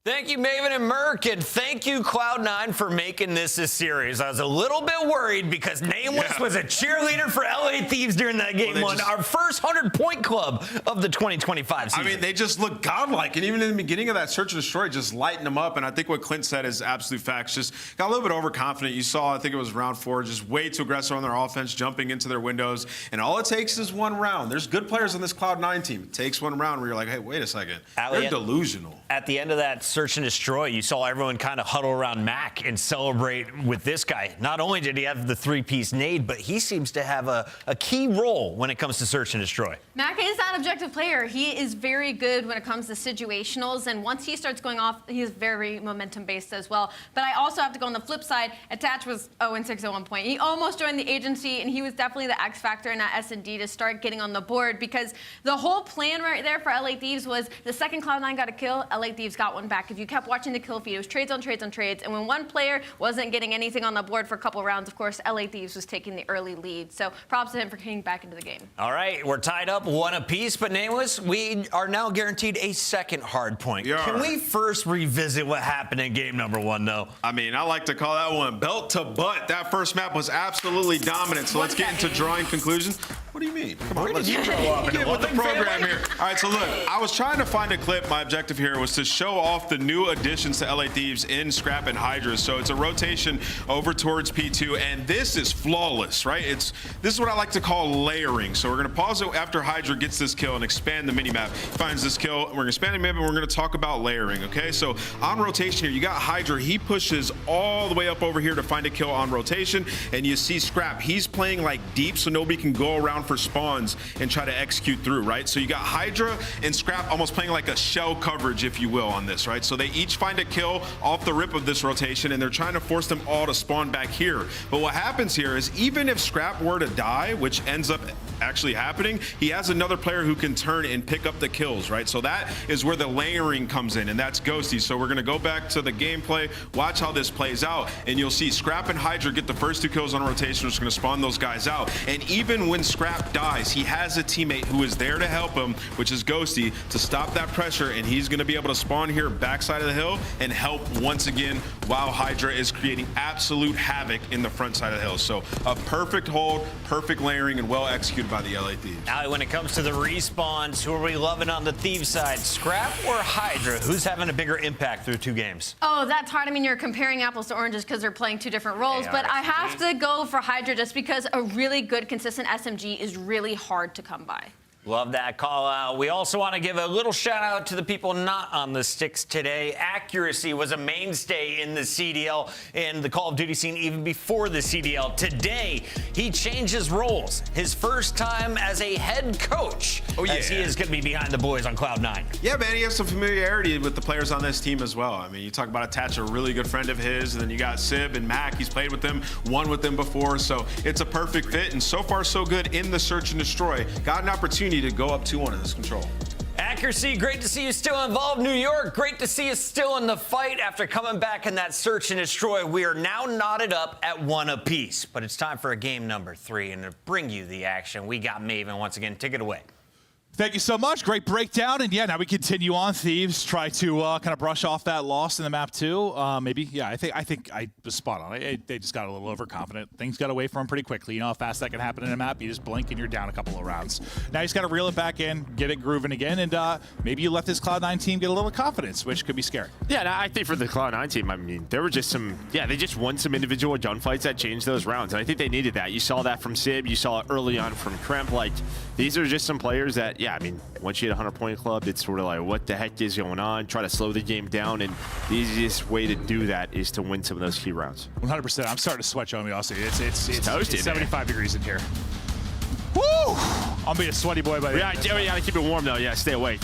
Thank you, Maven and Merc, and thank you, Cloud9, for making this a series. I was a little bit worried because Nameless was a cheerleader for LA Thieves during that game one, our first 100-point club of the 2025 season. I mean, they just look godlike, and even in the beginning of that search and destroy, just lighten them up. And I think what Clint said is absolute facts. Just got a little bit overconfident. You saw, I think it was round 4, just way too aggressive on their offense, jumping into their windows. And all it takes is 1 round. There's good players on this Cloud9 team. It takes 1 round where you're like, hey, wait a second. They're delusional. At the end of that search and destroy, you saw everyone kind of huddle around Mac and celebrate with this guy. Not only did he have the 3-piece nade, but he seems to have a key role when it comes to search and destroy. Mac is that objective player. He is very good when it comes to situationals, and once he starts going off, he's very momentum-based as well. But I also have to go on the flip side. Attach was 0-6 at one point. He almost joined the agency, and he was definitely the X factor in that S&D to start getting on the board, because the whole plan right there for LA Thieves was the second Cloud9 got a kill, LA Thieves got one back. If you kept watching the kill feed, it was trades on trades on trades, and when one player wasn't getting anything on the board for a couple rounds, of course, LA Thieves was taking the early lead. So props to him for getting back into the game. All right, we're tied up 1 apiece, but Nameless, we are now guaranteed a second hard point. Yeah. Can we first revisit what happened in game number 1, though? I mean, I like to call that one belt to butt. That first map was absolutely dominant. So let's get into drawing conclusions. What do you mean? Come on, let's get with the program here. All right, so look, I was trying to find a clip. My objective here was to show off the new additions to LA Thieves in Scrap and Hydra. So it's a rotation over towards P2, and this is flawless, right? This is what I like to call layering. So we're gonna pause it after Hydra gets this kill and expand the minimap. Finds this kill, we're gonna expand the minimap, and we're gonna talk about layering, okay? So on rotation here, you got Hydra. He pushes all the way up over here to find a kill on rotation, and you see Scrap. He's playing like deep, so nobody can go around for spawns and try to execute through, right? So you got Hydra and Scrap almost playing like a shell coverage, if you will, on this, right? So they each find a kill off the rip of this rotation, and they're trying to force them all to spawn back here. But what happens here is even if Scrap were to die, which ends up actually happening, he has another player who can turn and pick up the kills, right? So that is where the layering comes in, and that's Ghosty. So we're gonna go back to the gameplay, watch how this plays out, and you'll see Scrap and Hydra get the first 2 kills on rotation, which is gonna spawn those guys out. And even when Scrap dies, he has a teammate who is there to help him, which is Ghosty, to stop that pressure, and he's gonna be able to spawn here backside of the hill and help once again while Hydra is creating absolute havoc in the front side of the hill. So a perfect hold, perfect layering, and well executed by the LA Thieves. Now, when it comes to the respawns, who are we loving on the Thieves side? Scrap or Hydra? Who's having a bigger impact through 2 games? Oh, that's hard. I mean, you're comparing apples to oranges because they're playing 2 different roles, but I have to go for Hydra just because a really good, consistent SMG is really hard to come by. Love that call out. We also want to give a little shout out to the people not on the sticks today. Accuracy was a mainstay in the CDL and the Call of Duty scene even before the CDL. Today, he changes roles. His first time as a head coach. Oh, yeah. As he is going to be behind the boys on Cloud9. Yeah, man, he has some familiarity with the players on this team as well. I mean, you talk about Attach, a really good friend of his, and then you got Sib and Mac. He's played with them, won with them before, so it's a perfect fit, and so far so good in the search and destroy. Got an opportunity to go up 2-1 in this control. Accuracy, great to see you still involved. New York, great to see you still in the fight after coming back in that search and destroy. We are now knotted up at 1 apiece, but it's time for a game number 3, and to bring you the action, we got Maven once again. Take it away. Thank you so much. Great breakdown. And yeah, now we continue on. Thieves try to kind of brush off that loss in the map too. Maybe, yeah, I think I was spot on. They just got a little overconfident. Things got away from them pretty quickly. You know how fast that can happen in a map? You just blink and you're down a couple of rounds. Now you just got to reel it back in, get it grooving again, and maybe you let this Cloud9 team get a little confidence, which could be scary. Yeah, no, I think for the Cloud9 team, I mean, there were just some, they just won some individual gunfights that changed those rounds, and I think they needed that. You saw that from Sib, you saw it early on from Kremp. Like, these are just some players that, I mean, once you hit a 100-point club, it's sort of like, what the heck is going on? Try to slow the game down, and the easiest way to do that is to win some of those key rounds. 100%. I'm starting to sweat, Joey. Also, it's toasty, 75 degrees in here. Woo! I'll be a sweaty boy by the end. Yeah, you gotta keep it warm though. Yeah, stay awake.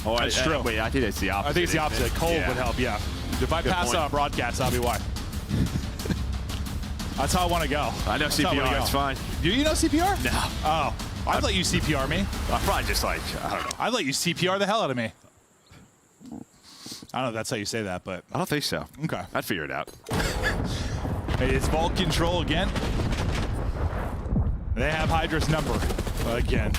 Oh, that's true. Wait, I think it's the opposite. I think it's the opposite. Cold would help. Yeah. If I pass out on broadcast, that'll be why. That's how I want to go. I know CPR. It's fine. Do you know CPR? No. Oh. I'd let you CPR me. I'm probably just like, I don't know. I'd let you CPR the hell out of me. I don't know if that's how you say that, but... I don't think so. Okay. I'd figure it out. Hey, it's vault control again. They have Hydra's number again.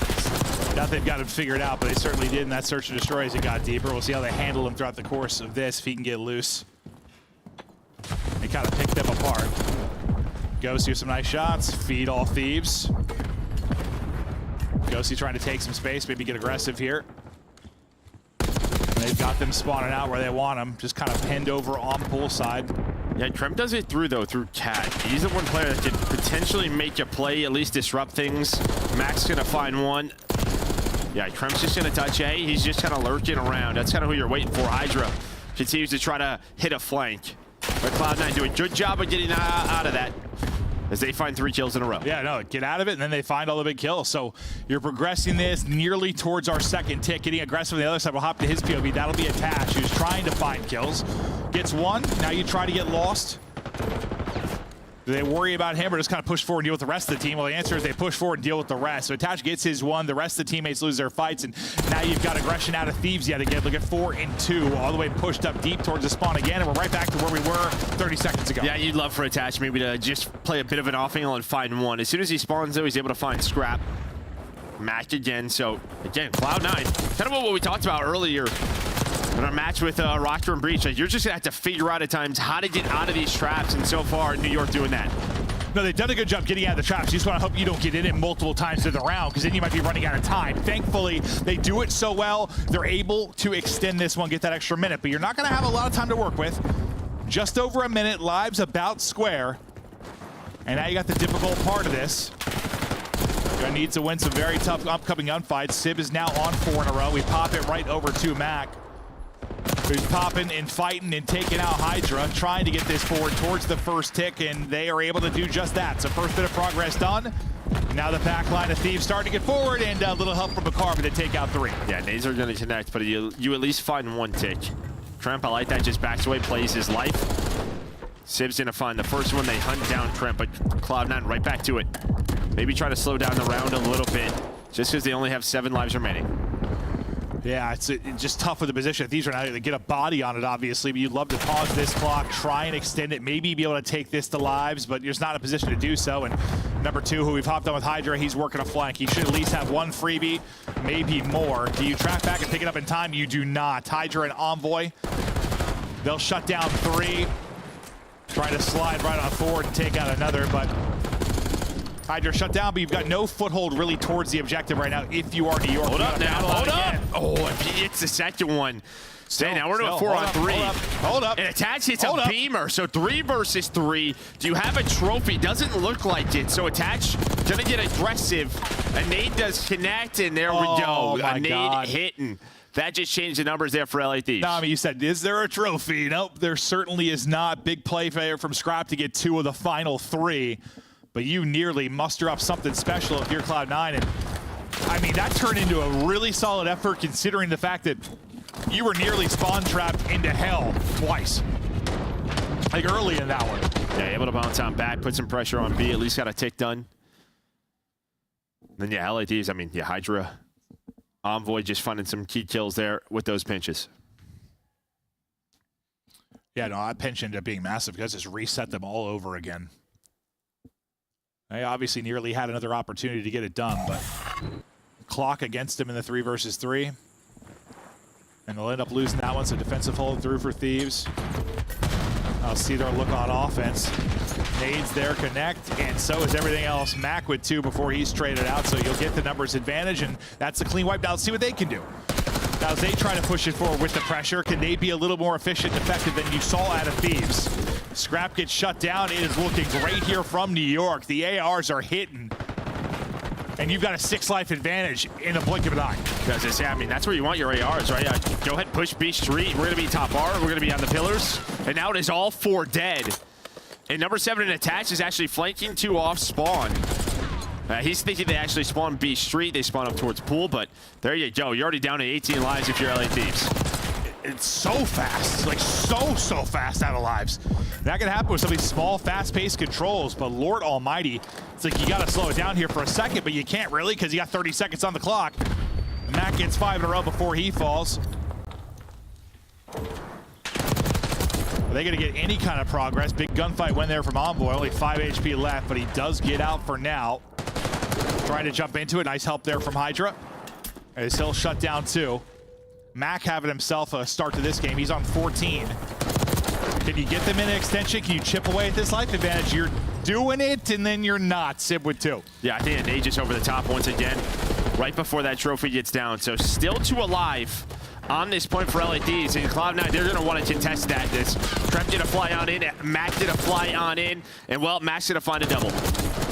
Not they've got him figured out, but they certainly did in that search and destroy as it got deeper. We'll see how they handle him throughout the course of this, if he can get loose. They kind of picked them apart. Goes through some nice shots. Feed all Thieves. Ghosty trying to take some space, maybe get aggressive here. They've got them spawning out where they want them, just kind of pinned over on pool side. Yeah, Kremp does it through Cat. He's the one player that could potentially make a play, at least disrupt things. Mac's gonna find one. Yeah, Kremp's just gonna touch A. He's just kind of lurking around. That's kind of who you're waiting for. Hydra continues to try to hit a flank. But Cloud9 doing a good job of getting out of that as they find 3 kills in a row. Yeah, no, get out of it, and then they find all the big kills. So you're progressing this nearly towards our second tick. Getting aggressive on the other side. We'll hop to his POV. That'll be attached. Who's trying to find kills. Gets 1. Now you try to get lost. Do they worry about him or just kind of push forward and deal with the rest of the team? Well, the answer is they push forward and deal with the rest. So Attach gets his 1. The rest of the teammates lose their fights. And now you've got aggression out of Thieves yet again. Look at 4 and 2. All the way pushed up deep towards the spawn again. And we're right back to where we were 30 seconds ago. Yeah, you'd love for Attach maybe to just play a bit of an off angle and find 1. As soon as he spawns, though, he's able to find Scrap. Mac again. So, again, Cloud9. Kind of what we talked about earlier in our match with Rocker and Breach. Like, you're just going to have to figure out at times how to get out of these traps. And so far, New York doing that. No, they've done a good job getting out of the traps. You just want to hope you don't get in it multiple times through the round, because then you might be running out of time. Thankfully, they do it so well, they're able to extend this one, get that extra minute. But you're not going to have a lot of time to work with. Just over a minute, lives about square. And now you got the difficult part of this. You're going to need to win some very tough upcoming gunfights. Sib is now on 4 in a row. We pop it right over to Mac, who's popping and fighting and taking out Hydra, trying to get this forward towards the first tick, and they are able to do just that. So first bit of progress done. Now the back line of Thieves starting to get forward, and a little help from Bacarba to take out 3. Yeah, nades are going to connect, but you at least find 1 tick. Tremp, I like that, just backs away, plays his life. Sib's going to find the first one. They hunt down Tremp, but Cloud9 right back to it. Maybe try to slow down the round a little bit, just because they only have 7 lives remaining. Yeah, it's just tough with the position. These are now to get a body on it, obviously, but you'd love to pause this clock, try and extend it, maybe be able to take this to lives, but you're just not in a position to do so. And number 2, who we've hopped on with Hydra, he's working a flank. He should at least have 1 freebie, maybe more. Do you track back and pick it up in time? You do not. Hydra and Envoy, they'll shut down 3, try to slide right on forward and take out another, but Hydra shut down, but you've got no foothold really towards the objective right now if you are New York. Hold up now, hold up. Oh, if he hits the second one. Stay now, we're doing 4 on 3. Hold up. And Attach hits a beamer, so 3 versus 3. Do you have a trophy? Doesn't look like it. So Attach gonna get aggressive. A nade does connect, and there we go. A nade hitting. That just changed the numbers there for LA Thieves. No, I mean, you said, is there a trophy? Nope, there certainly is not. Big play failure from Scrap to get 2 of the final 3. But you nearly muster up something special if you're Cloud9. And I mean, that turned into a really solid effort considering the fact that you were nearly spawn trapped into hell twice. Like early in that one. Yeah, able to bounce on back, put some pressure on B, at least got a tick done. Then yeah, LA Thieves, I mean, yeah, Hydra, Envoy just finding some key kills there with those pinches. Yeah, no, that pinch ended up being massive because just reset them all over again. They obviously nearly had another opportunity to get it done, but clock against them in the 3 versus 3. And they'll end up losing that one, so defensive hold through for Thieves. I'll see their look on offense. Nades there connect, and so is everything else. Mac with 2 before he's traded out, so you'll get the numbers advantage, and that's a clean wipe. Now let's see what they can do. Now as they try to push it forward with the pressure, can they be a little more efficient and effective than you saw out of Thieves? Scrap gets shut down. It is looking great here from New York. The ARs are hitting. And you've got a 6-life advantage in the blink of an eye. As I say, I mean, that's where you want your ARs, right? Go ahead, push B Street. We're going to be top R. We're going to be on the pillars. And now it is all 4 dead. And number 7 in Attach is actually flanking 2 off spawn. He's thinking they actually spawn B Street. They spawn up towards Pool, but there you go. You're already down to 18 lives if you're LA Thieves. It's so fast, like so fast out of lives. That can happen with some of these small, fast-paced controls, but Lord Almighty, it's like you got to slow it down here for a second, but you can't really because you got 30 seconds on the clock. And Mac gets 5 in a row before he falls. Are they going to get any kind of progress? Big gunfight win there from Envoy, only 5 HP left, but he does get out for now. Trying to jump into it, nice help there from Hydra. As he'll shut down 2. Mac having himself a start to this game. He's on 14. Can you get them in an extension? Can you chip away at this life advantage? You're doing it, and then you're not. Sib with 2. Yeah, I think they just over the top once again, right before that trophy gets down. So still 2 alive on this point for LA Thieves. And Cloud9, they're going to want to contest that. This Tremp did a fly on in, Mac did a fly on in, and well, Mac's going to find a double.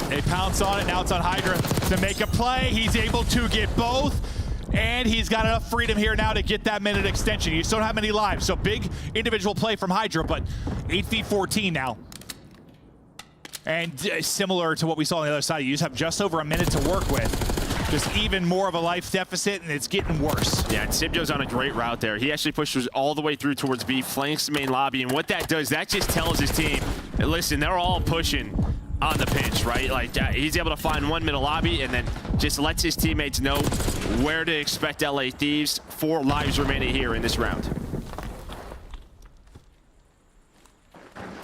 They pounce on it. Now it's on Hydra to make a play. He's able to get both. And he's got enough freedom here now to get that minute extension. You still don't have many lives, so big individual play from Hydra, but 8v14 now. And similar to what we saw on the other side, you just have just over a minute to work with. Just even more of a life deficit, and it's getting worse. Yeah, and Sibjo's on a great route there. He actually pushes all the way through towards B, flanks the main lobby, and what that does, that just tells his team, listen, they're all pushing on the pinch, right? Like, he's able to find one middle lobby and then just lets his teammates know where to expect LA Thieves. 4 lives remaining here in this round.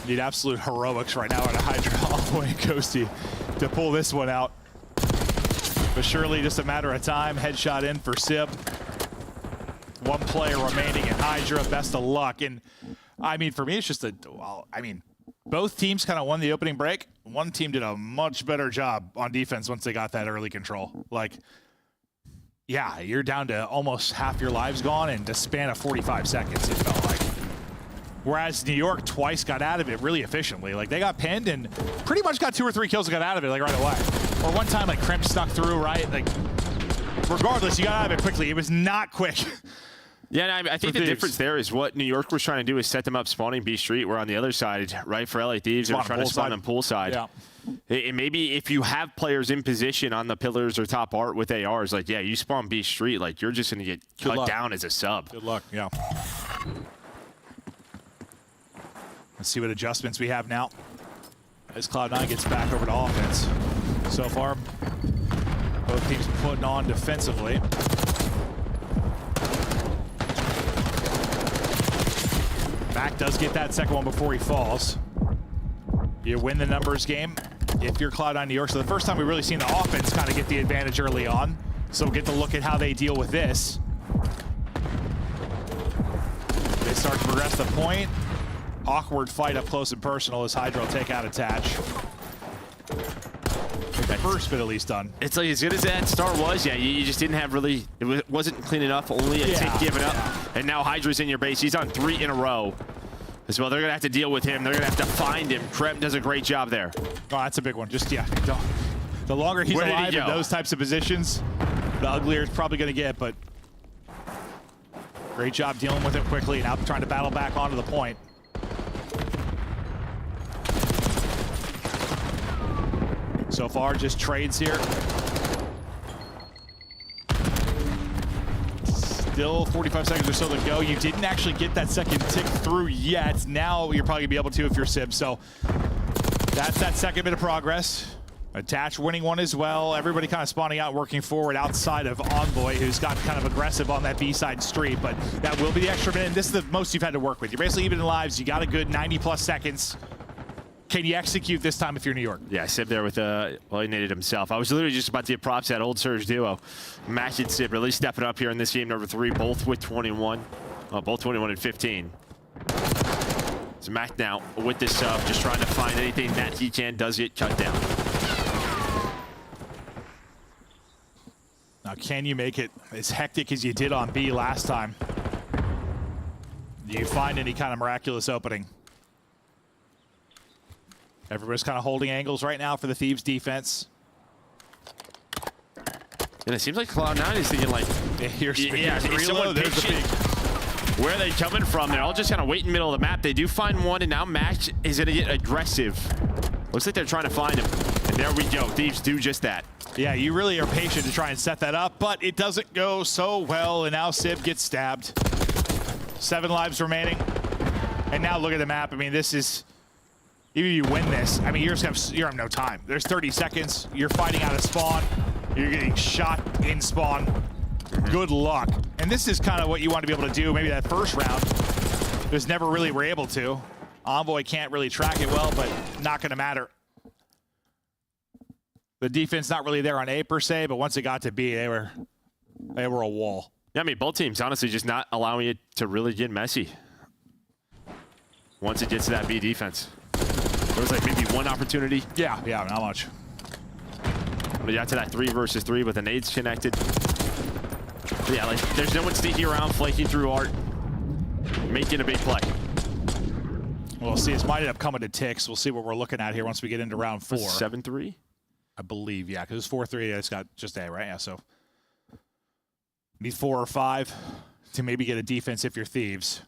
Need absolute heroics right now at a Hydra Envoy and Ghosty to pull this one out. But surely just a matter of time. Headshot in for Sib. 1 player remaining in Hydra. Best of luck. And I mean, for me, it's just both teams kind of won the opening break. One team did a much better job on defense once they got that early control. Like, yeah, you're down to almost half your lives gone in the span of 45 seconds, it felt like. Whereas New York twice got out of it really efficiently. Like, they got pinned and pretty much got 2 or 3 kills and got out of it, like, right away. Or one time, like, Crimp snuck through, right? Like, regardless, you got out of it quickly. It was not quick. Yeah, and I think the difference there is what New York was trying to do is set them up spawning B Street, where on the other side, right, for LA Thieves, they were trying to spawn on poolside. Yeah. And maybe if you have players in position on the pillars or top art with ARs, like, yeah, you spawn B Street, like, you're just going to get cut down as a sub. Good luck, yeah. Let's see what adjustments we have now as Cloud9 gets back over to offense. So far, both teams putting on defensively. Mac does get that second one before he falls. You win the numbers game if you're Cloud9 New York. So the first time we've really seen the offense kind of get the advantage early on. So we'll get to look at how they deal with this. They start to progress the point. Awkward fight up close and personal as Hydra will take out Attach. The first bit at least done. It's like as good as that start was, yeah, you just didn't have really, it wasn't clean enough, only a tick given up. And now Hydra's in your base. He's on 3 in a row as well. They're going to have to deal with him. They're going to have to find him. Krem does a great job there. Oh, that's a big one. Just, yeah, the longer he's alive in those types of positions, the uglier it's probably going to get, but great job dealing with it quickly and now trying to battle back onto the point. So far, just trades here. Still 45 seconds or so to go. You didn't actually get that second tick through yet. Now you're probably gonna be able to if you're Sib. So that's that second bit of progress. Attach winning one as well. Everybody kind of spawning out, working forward outside of Envoy, who's got kind of aggressive on that B-side street. But that will be the extra minute. And this is the most you've had to work with. You're basically even in lives. You got a good 90+ seconds. Can you execute this time if you're New York? Yeah, Sib there with well, he needed himself. I was literally just about to give props to that old Surge duo. Mac and Sib really stepping up here in this game number 3, both with 21. Both 21 and 15. So Mac now with this sub, just trying to find anything that he can, does get cut down. Now, can you make it as hectic as you did on B last time? Do you find any kind of miraculous opening? Everybody's kind of holding angles right now for the Thieves defense. And it seems like Cloud9 is thinking like, is someone pitching? Where are they coming from? They're all just kind of waiting middle of the map. They do find one, and now Max is going to get aggressive. Looks like they're trying to find him. And there we go. Thieves do just that. Yeah, you really are patient to try and set that up, but it doesn't go so well, and now Sib gets stabbed. 7 lives remaining. And now look at the map. I mean, this is... Even if you win this, I mean, you have no time. There's 30 seconds. You're fighting out of spawn. You're getting shot in spawn. Good luck. And this is kind of what you want to be able to do. Maybe that first round, just never really were able to. Envoy can't really track it well, but not going to matter. The defense not really there on A per se, but once it got to B, they were a wall. Yeah, I mean, both teams honestly just not allowing it to really get messy. Once it gets to that B defense. There was like maybe one opportunity. Yeah, not much. We got to that 3 versus 3, but the nades connected. But yeah, like there's no one sneaking around, flanking through art, making a big play. We'll see. This might end up coming to ticks. We'll see what we're looking at here once we get into round 4. 7-3? I believe, yeah, because it's 4-3. It's got just A, right? Yeah, so. Need 4 or 5 to maybe get a defense if you're Thieves.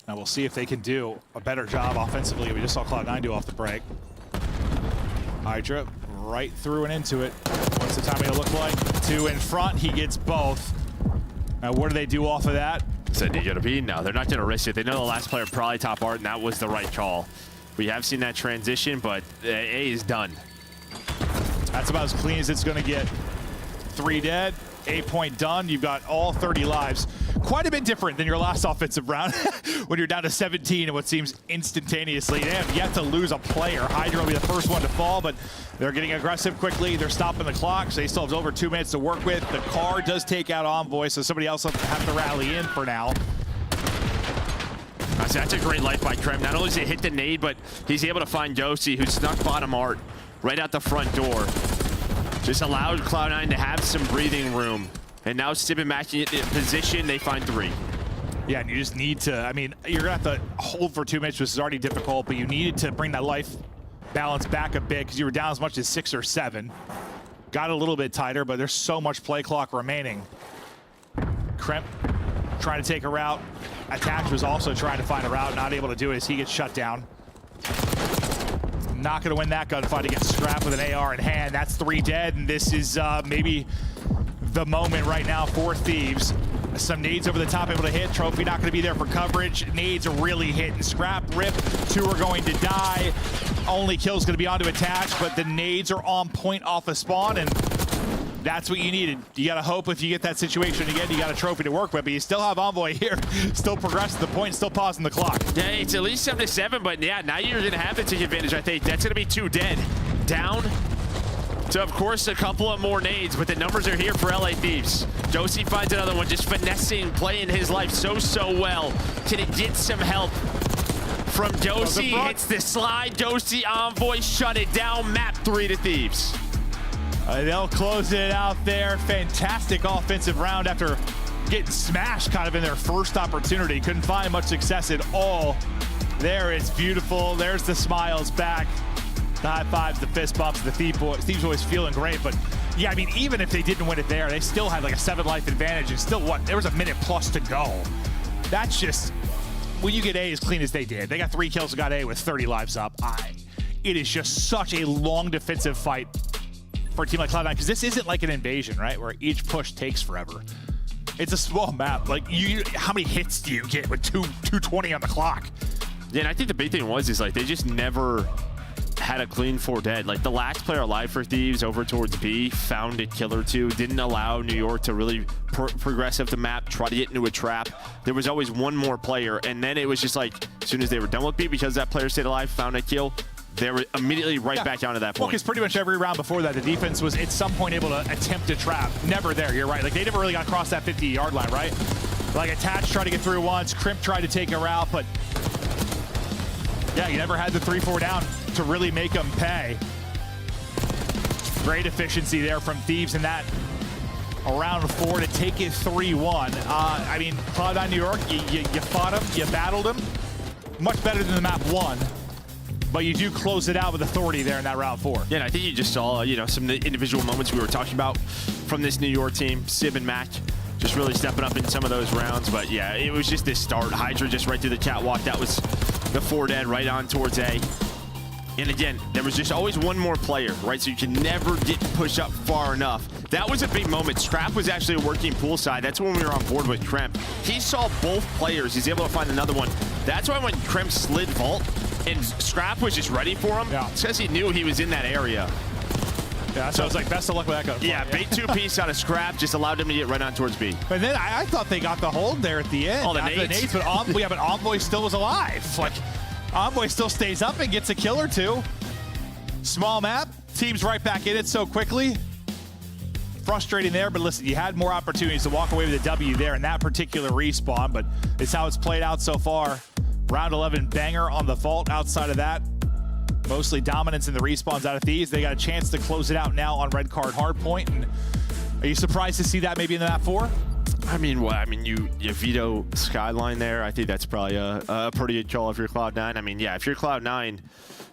Now we'll see if they can do a better job offensively. We just saw Cloud9 do off the break. Hydra right through and into it. What's the timing gonna look like? 2 in front, he gets both. Now what do they do off of that? Said you gonna be? No, they're not gonna risk it. They know the last player probably top art, and that was the right call. We have seen that transition, but A is done. That's about as clean as it's gonna get. 3 dead, 8 point done. You've got all 30 lives. Quite a bit different than your last offensive round when you're down to 17 and what seems instantaneously. They have yet to lose a player. Hydra will be the first one to fall, but they're getting aggressive quickly. They're stopping the clock, so they still have over 2 minutes to work with. The car does take out Envoy, so somebody else will have to rally in for now. That's a great life by Krem. Not only does he hit the nade, but he's able to find Josie, who snuck bottom art right out the front door. Just allowed Cloud9 to have some breathing room. And now Sib and Mac in position, they find 3. Yeah, and you just need to, I mean, you're gonna have to hold for 2 minutes, which is already difficult, but you needed to bring that life balance back a bit because you were down as much as 6 or 7. Got a little bit tighter, but there's so much play clock remaining. Kremp trying to take a route. Attach was also trying to find a route, not able to do it as he gets shut down. Not gonna win that gunfight against Scrap with an AR in hand. That's 3 dead, and this is maybe the moment right now for Thieves. Some nades over the top, able to hit. Trophy not going to be there for coverage. Nades are really hitting. Scrap, Rip, 2 are going to die. Only kill's going to be onto Attach, but the nades are on point off of spawn, and that's what you needed. You got to hope if you get that situation again, you got a trophy to work with, but you still have Envoy here, still progressing the point, still pausing the clock. Yeah, it's at least 7-7, but yeah, now you're going to have to take advantage, I think. That's going to be 2 dead. Down. So, of course, a couple of more nades, but the numbers are here for LA Thieves. Josie finds another one, just finessing, playing his life so well. Can he get some help from Josie? Hits the slide. Josie, Envoy, shut it down. Map 3 to Thieves. They'll close it out there. Fantastic offensive round after getting smashed kind of in their first opportunity. Couldn't find much success at all. There, it's beautiful. There's the smiles back. The high fives, the fist bumps, the Thieves boys feeling great, but yeah, I mean, even if they didn't win it there, they still had like a 7 life advantage, and still there was a minute plus to go. That's just, when you get A as clean as they did, they got 3 kills and got A with 30 lives up. It is just such a long defensive fight for a team like Cloud9, because this isn't like an invasion, right, where each push takes forever. It's a small map. Like, how many hits do you get with 220 on the clock? Yeah, and I think the big thing is like they just never had a clean 4 dead. Like the last player alive for Thieves over towards B found a kill or 2, didn't allow New York to really progress up the map, try to get into a trap. There was always one more player, and then it was just like as soon as they were done with B, because that player stayed alive, found a kill, they were immediately back down to that point. Well, because pretty much every round before that, the defense was at some point able to attempt a trap. Never there, you're right. Like they never really got across that 50-yard line, right? Like Attach tried to get through once, Crimp tried to take a route, but yeah, you never had the 3-4 down to really make them pay. Great efficiency there from Thieves in that around 4 to take it 3-1. I mean, Cloud9 New York, you fought them, you battled them. Much better than the map 1. But you do close it out with authority there in that round 4. Yeah, and I think you just saw, some individual moments we were talking about from this New York team. Sib and Mac just really stepping up in some of those rounds. But yeah, it was just this start. Hydra just right through the catwalk. That was the 4 dead right on towards A. And again, there was just always one more player, right? So you can never get pushed up far enough. That was a big moment. Scrap was actually working poolside. That's when we were on board with Kremp. He saw both players. He's able to find another one. That's why when Kremp slid vault and Scrap was just ready for him, it's because he knew he was in that area. Yeah, so it's like best of luck with that gun. Yeah, big 2-piece out of Scrap just allowed him to get right on towards B. But then I thought they got the hold there at the end. Oh, the nades. But Envoy still was alive. Like, Envoy still stays up and gets a kill or 2. Small map, team's right back in it so quickly. Frustrating there, but listen, you had more opportunities to walk away with a W there in that particular respawn, but it's how it's played out so far. Round 11 banger on the vault. Outside of that, mostly dominance in the respawns out of Thieves. They got a chance to close it out now on red card hardpoint. And are you surprised to see that maybe in the map 4? I mean, what? I mean, you veto Skyline there. I think that's probably a pretty good call if you're Cloud9. I mean, yeah, if you're Cloud9,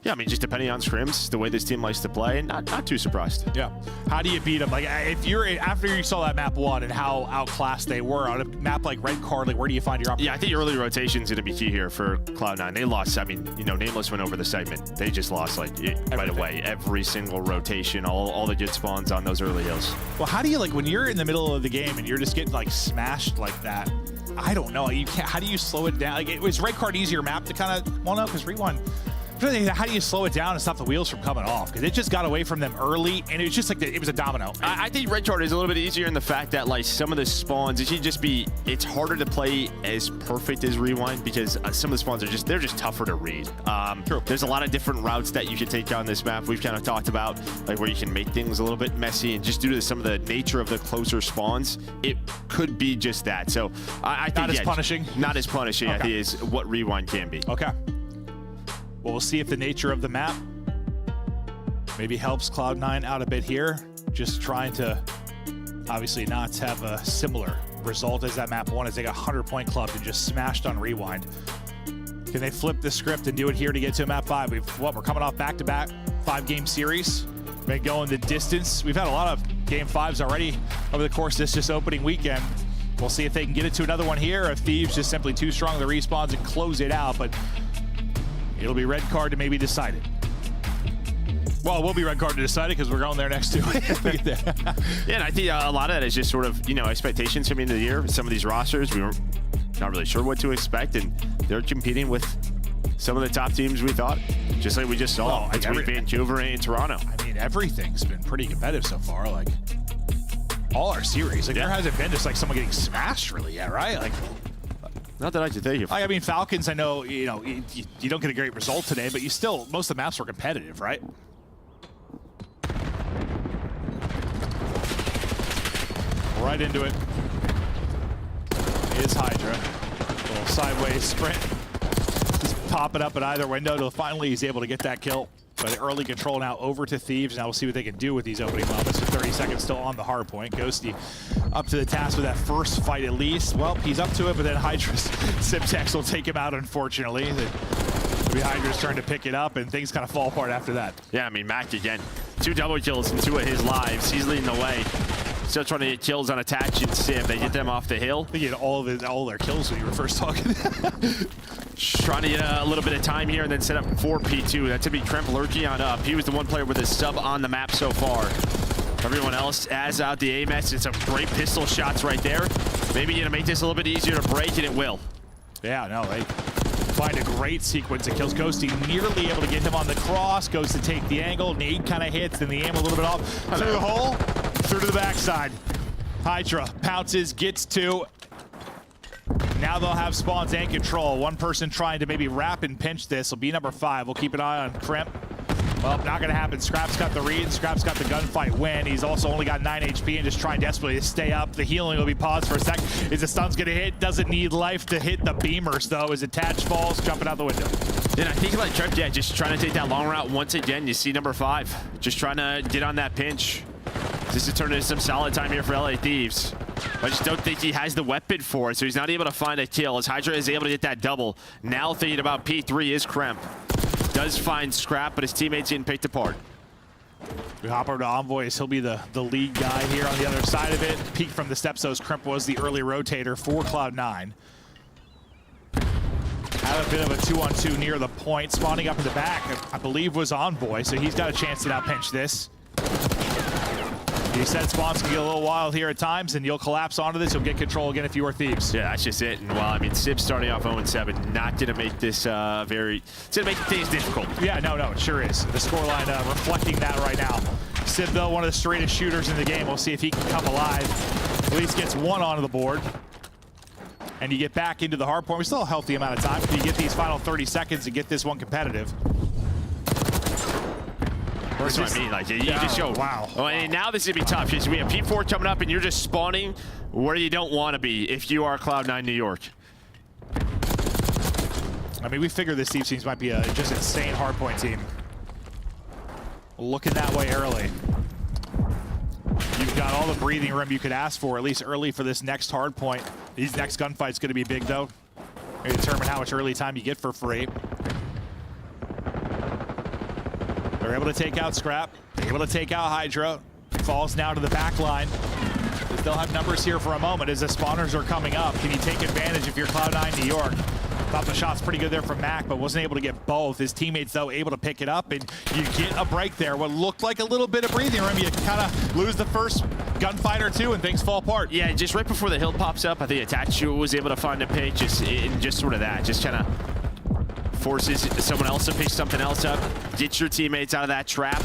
yeah, I mean, just depending on scrims, the way this team likes to play, not too surprised. Yeah. How do you beat them? Like, if you're after you saw that map 1 and how outclassed they were on a map like Red Card, like where do you find your opportunity? Yeah, I think early rotation is going to be key here for Cloud9. They lost. I mean, you know, Nameless went over the segment. They just lost like right away. Every single rotation, all the good spawns on those early hills. Well, how do you, like, when you're in the middle of the game and you're just getting like smashed like that? I don't know. You can't. How do you slow it down? Like, was Red Card easier map to kind of? Well, no, because Rewind. How do you slow it down and stop the wheels from coming off? Because it just got away from them early, and it was just like it was a domino. I think Red Card is a little bit easier in the fact that like some of the spawns, it's harder to play as perfect as Rewind because some of the spawns they're just tougher to read. There's a lot of different routes that you can take down this map. We've kind of talked about like where you can make things a little bit messy, and just due to some of the nature of the closer spawns, it could be just that. So I think not as punishing. Not as punishing. Okay. I think is what Rewind can be. Okay. Well, we'll see if the nature of the map maybe helps Cloud9 out a bit here. Just trying to obviously not have a similar result as that map 1 as they got 100-point clubbed and just smashed on Rewind. Can they flip the script and do it here to get to map 5? We're coming off back-to-back 5-game series. Been going the distance. We've had a lot of game 5s already over the course of this just opening weekend. We'll see if they can get it to another one here. If Thieves just simply too strong the respawns and close it out, but it'll be Red Card to maybe decide it. Well, it will be Red Card to decide it because we're going there next to it. Yeah, and I think a lot of that is just sort of, you know, expectations coming into the year. Some of these rosters, we were not really sure what to expect, and they're competing with some of the top teams we thought, just like we just saw between Vancouver and Toronto. I mean, everything's been pretty competitive so far. Like, all our series. Like, there hasn't been just like someone getting smashed really yet, right? Like, not that I can think of. I mean, Falcons, I know, you don't get a great result today, but most of the maps were competitive, right? Right into it is Hydra. A little sideways sprint. Just pop it up at either window till finally he's able to get that kill. But early control now over to Thieves. Now we'll see what they can do with these opening moments. With 30 seconds still on the hard point. Ghosty up to the task with that first fight at least. Well, he's up to it, but then Hydra's Simtex will take him out, unfortunately. It'll be Hydra's turn to pick it up, and things kind of fall apart after that. Yeah, I mean, Mac again. 2 double kills in 2 of his lives. He's leading the way. Still trying to get kills on Attach and Sim. They get them off the hill. I think he had all their kills when you were first talking. Trying to get a little bit of time here and then set up for P2. That's to be Tremp lurking on up. He was the one player with a sub on the map so far. Everyone else has out the AMS. It's some great pistol shots right there. Maybe gonna make this a little bit easier to break, and it will. Yeah, no, they find a great sequence of kills. Ghosty nearly able to get him on the cross. Goes to take the angle. Nade kind of hits, then the aim a little bit off. Through the hole, through to the backside. Hydra pounces, gets 2. Now they'll have spawns and control. One person trying to maybe wrap and pinch this will be number 5. We'll keep an eye on Crimp. Well, not going to happen. Scrap's got the read. Scrap's got the gunfight win. He's also only got 9 HP and just trying desperately to stay up. The healing will be paused for a sec. Is the stun's going to hit? Doesn't need life to hit the beamers, though, as Attach falls, jumping out the window. And I think like Tremp, yeah, just trying to take that long route once again. You see number 5. Just trying to get on that pinch. This is turning into some solid time here for LA Thieves. I just don't think he has the weapon for it, so he's not able to find a kill. As Hydra is able to get that double. Now thinking about P3 is Kremp. Does find Scrap, but his teammates getting picked apart. We hop over to Envoy as he'll be the lead guy here on the other side of it. Peek from the steps, so Kremp was the early rotator for Cloud9. Had a bit of a 2-on-2 near the point. Spawning up in the back, I believe, was Envoy, so he's got a chance to now pinch this. He said spawns can get a little wild here at times, and you'll collapse onto this. You'll get control again if you are Thieves. Yeah, that's just it. And while I mean, Sib starting off 0-7, not going to make this it's going to make things difficult. Yeah, no, it sure is. The scoreline reflecting that right now. Sib, though, one of the straightest shooters in the game. We'll see if he can come alive. At least gets 1 onto the board. And you get back into the hard point. We still have a healthy amount of time. You get these final 30 seconds to get this one competitive. That's what I mean. Like, you just show. Wow. Oh, and now this is going to be tough because we have P4 coming up, and you're just spawning where you don't want to be if you are Cloud9 New York. I mean, we figured this Thieves team might be a just insane hardpoint team. Looking that way early. You've got all the breathing room you could ask for, at least early for this next hard point. These next gunfights going to be big, though. They determine how much early time you get for free. They're able to take out Scrap. They're able to take out Hydra. Falls now to the back line. They'll have numbers here for a moment as the spawners are coming up. Can you take advantage if you're Cloud9 New York? Thought the shot's pretty good there from Mac, but wasn't able to get both. His teammates, though, able to pick it up, and you get a break there. What looked like a little bit of breathing room, you kind of lose the first gunfight or two, and things fall apart. Yeah, just right before the hill pops up, I think Itachi was able to find a pick, just sort of that. Just kind of forces someone else to pick something else up, get your teammates out of that trap,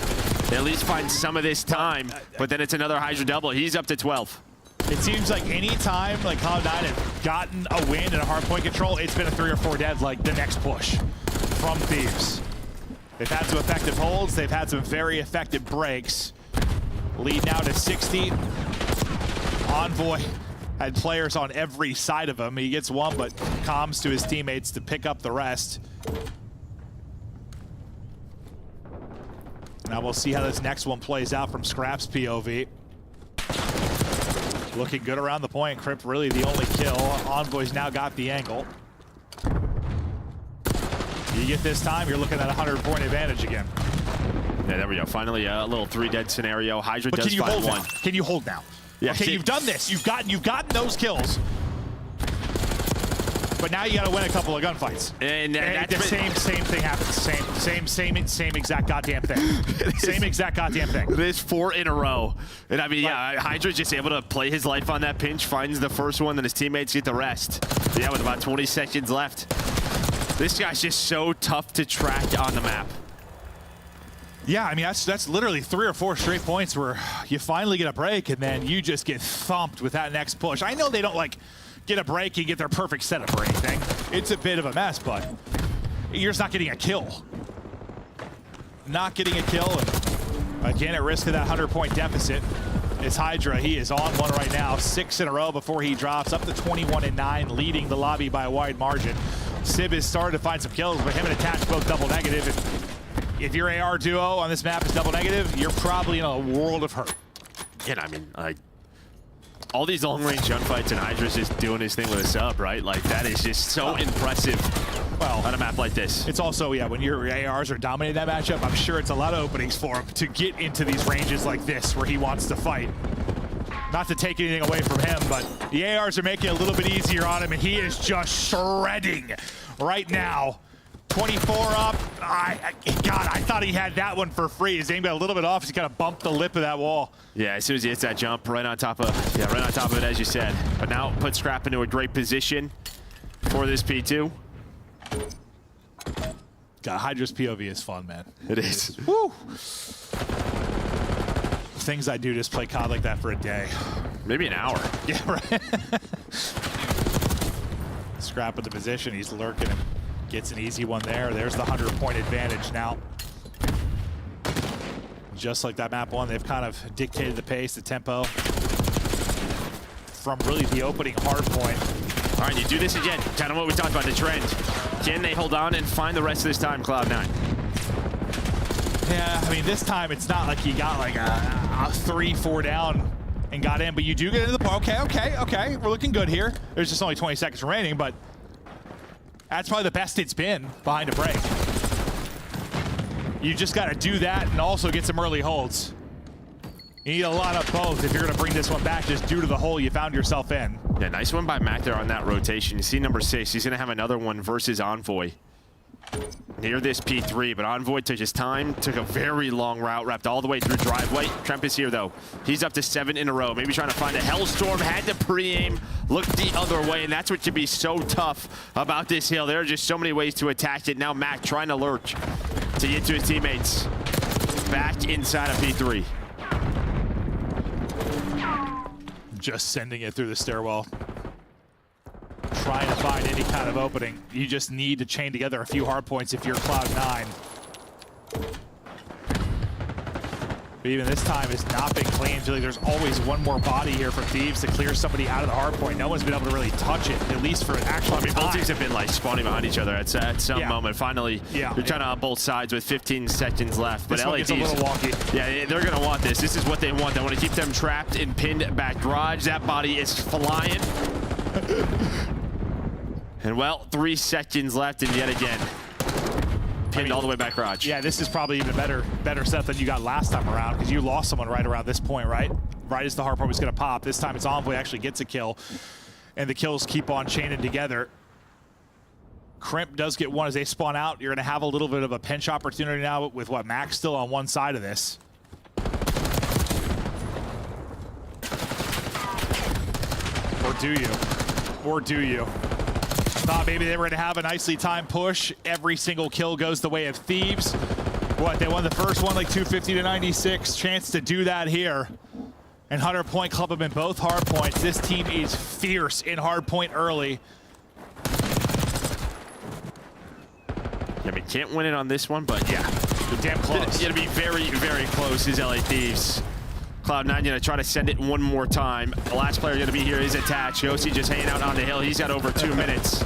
at least find some of this time, but then it's another Hydra double. He's up to 12. It seems like any time like Cloud9 has gotten a win in a hard point control, it's been a 3 or 4 dead, like the next push from Thieves. They've had some effective holds. They've had some very effective breaks. Lead now to 60. Envoy had players on every side of him. He gets one, but comms to his teammates to pick up the rest. Now we'll see how this next one plays out from Scrap's POV. Looking good around the point. Crypt really the only kill. Envoy's now got the angle. You get this time, you're looking at a 100-point advantage again. Yeah, there we go. Finally, a little 3-dead scenario. Hydra but does find one. Can you hold now? Yeah, okay, you've done this. You've gotten those kills. But now you got to win a couple of gunfights. And the same thing happens. Same exact goddamn thing. Same exact goddamn thing. It is 4 in a row. And I mean, yeah, Hydra's just able to play his life on that pinch, finds the first one, then his teammates get the rest. Yeah, with about 20 seconds left. This guy's just so tough to track on the map. Yeah, I mean, that's literally 3 or 4 straight points where you finally get a break and then you just get thumped with that next push. I know they don't like get a break and get their perfect setup or anything. It's a bit of a mess, but you're just not getting a kill. Not getting a kill, and again, at risk of that 100-point deficit is Hydra. He is on one right now, 6 in a row before he drops up to 21-9, leading the lobby by a wide margin. Sib has started to find some kills, but him and Attach both double negative. And if your AR duo on this map is double negative, you're probably in a world of hurt. And I mean, all these long-range gunfights and Hydra's just doing his thing with a sub, right? Like, that is just so impressive on a map like this. It's also, yeah, when your ARs are dominating that matchup, I'm sure it's a lot of openings for him to get into these ranges like this where he wants to fight. Not to take anything away from him, but the ARs are making it a little bit easier on him, and he is just shredding right now. 24 up. God, I thought he had that one for free. His aim got a little bit off. He's got to bump the lip of that wall. Yeah, as soon as he hits that jump, right on top of it, as you said. But now put Scrap into a great position for this P2. God, Hydra's POV is fun, man. It is. Woo! Things I do just play COD like that for a day. Maybe an hour. Yeah, right. Scrap with the position. He's lurking and gets an easy one there. There's the 100-point advantage now. Just like that map one, they've kind of dictated the pace, the tempo from really the opening hard point. All right, you do this again. Kind of what we talked about, the trend. Can they hold on and find the rest of this time, Cloud9? Yeah, I mean, this time it's not like you got like a 3-4 down and got in, but you do get into the point. Okay. We're looking good here. There's just only 20 seconds remaining, but that's probably the best it's been behind a break. You just got to do that and also get some early holds. You need a lot of both if you're going to bring this one back just due to the hole you found yourself in. Yeah, nice one by Mac there on that rotation. You see number 6. He's going to have another one versus Envoy near this P3, but Envoy took his time, took a very long route, wrapped all the way through driveway. Tremp is here, though. He's up to 7 in a row, maybe trying to find a Hellstorm, had to pre-aim, looked the other way, and that's what can be so tough about this hill. There are just so many ways to attack it. Now Mac trying to lurch to get to his teammates. Back inside of P3. Just sending it through the stairwell. Trying to find any kind of opening. You just need to chain together a few hard points if you're Cloud9. But even this time, it's not been clean. I feel like there's always one more body here for Thieves to clear somebody out of the hard point. No one's been able to really touch it, at least for an actual time. Both teams have been like spawning behind each other at some moment. Finally, you're trying to on both sides with 15 seconds left. But LA Thieves, a little wonky. Yeah, they're going to want this. This is what they want. They want to keep them trapped in pinned back garage. That body is flying. And well, 3 seconds left, and yet again, pinned all the way back garage. Yeah, this is probably even a better set than you got last time around, because you lost someone right around this point, right? Right as the hard point was going to pop. This time it's Envoy actually gets a kill, and the kills keep on chaining together. Crimp does get one as they spawn out. You're going to have a little bit of a pinch opportunity now with what, Max still on one side of this. Or do you? Or do you? Thought maybe they were going to have a nicely timed push. Every single kill goes the way of Thieves. What, they won the first one like 250 to 96. Chance to do that here. And 100 Point Club have been both hard points. This team is fierce in hard point early. I mean, can't win it on this one, but yeah. They're damn close. It's going to be very, very close is LA Thieves. Cloud9 going to try to send it one more time. The last player going to be here is Attach. Yossi just hanging out on the hill. He's got over 2 minutes.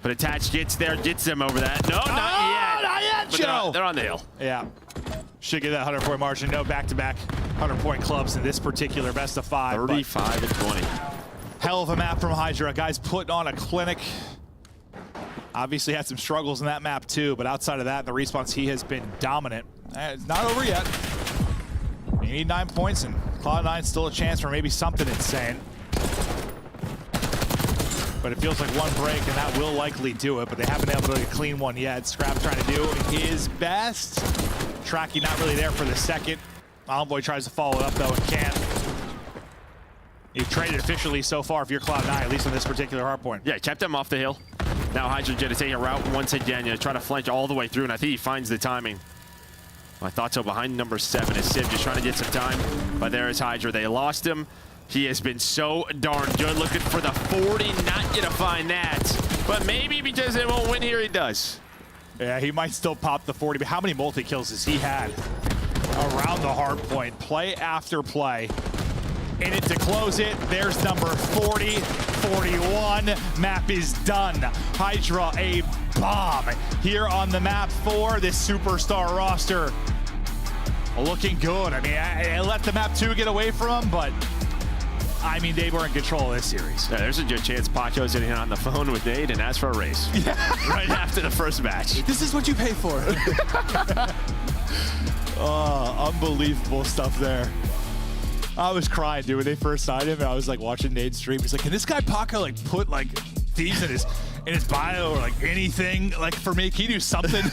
But Attach gets there, gets them over that. No, not yet. Not yet, but Joe. they're on the hill. Yeah. Should get that 100-point margin. No back-to-back 100-point clubs in this particular best of 5. 35 and 20. Hell of a map from Hydra. Guys putting on a clinic. Obviously had some struggles in that map too, but outside of that, the response, he has been dominant. It's not over yet. You need 9 points, and Cloud9 still a chance for maybe something insane. But it feels like one break, and that will likely do it, but they haven't been able to get a clean one yet. Scrap trying to do his best. Tracky not really there for the second. Envoy tries to follow it up, though, and can't. You've traded officially so far if you're Cloud9, at least on this particular hard point. Yeah, kept them off the hill. Now Hydra going to take a route once again, try to flank all the way through, and I think he finds the timing. I thought so. Behind number 7 is Civ, just trying to get some time. But there is Hydra. They lost him. He has been so darn good. Looking for the 40. Not going to find that. But maybe because they won't win here, he does. Yeah, he might still pop the 40. But how many multi-kills has he had around the hard point? Play after play. In it to close it. There's number 40. 41. Map is done. Hydra, a bomb here on the map for this superstar roster. Looking good. I mean, I let the map 2 get away from them, but I mean, they were in control of this series. Yeah, there's a good chance Pacho's in on the phone with Nate and ask for a raise. Yeah. Right after the first match. This is what you pay for. Oh, unbelievable stuff there. I was crying, dude, when they first signed him, and I was like watching Nate's stream. He's like, can this guy Paco like put like Thieves in his bio or like anything like for me? Can he do something?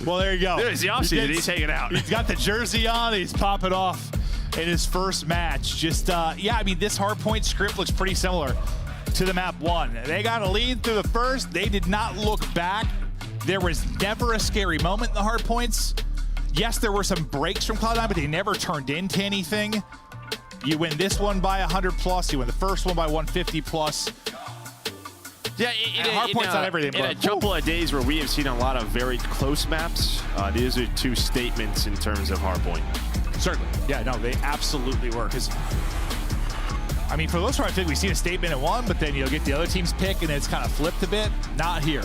Well, there you go. There's the offseason. He's hanging out. He's got the jersey on. He's popping off in his first match. Just yeah, I mean, this hardpoint script looks pretty similar to the map 1. They got a lead through the first. They did not look back. There was never a scary moment in the hardpoints. Yes, there were some breaks from Cloud9, but they never turned into anything. You win this one by 100 plus. You win the first one by 150 plus. Yeah, hard points on everything. In a couple of days where we have seen a lot of very close maps, these are 2 statements in terms of hardpoint. Certainly. Yeah, no, they absolutely were. Because, I mean, for the most part, I think we've seen a statement in one, but then you'll get the other team's pick, and it's kind of flipped a bit. Not here.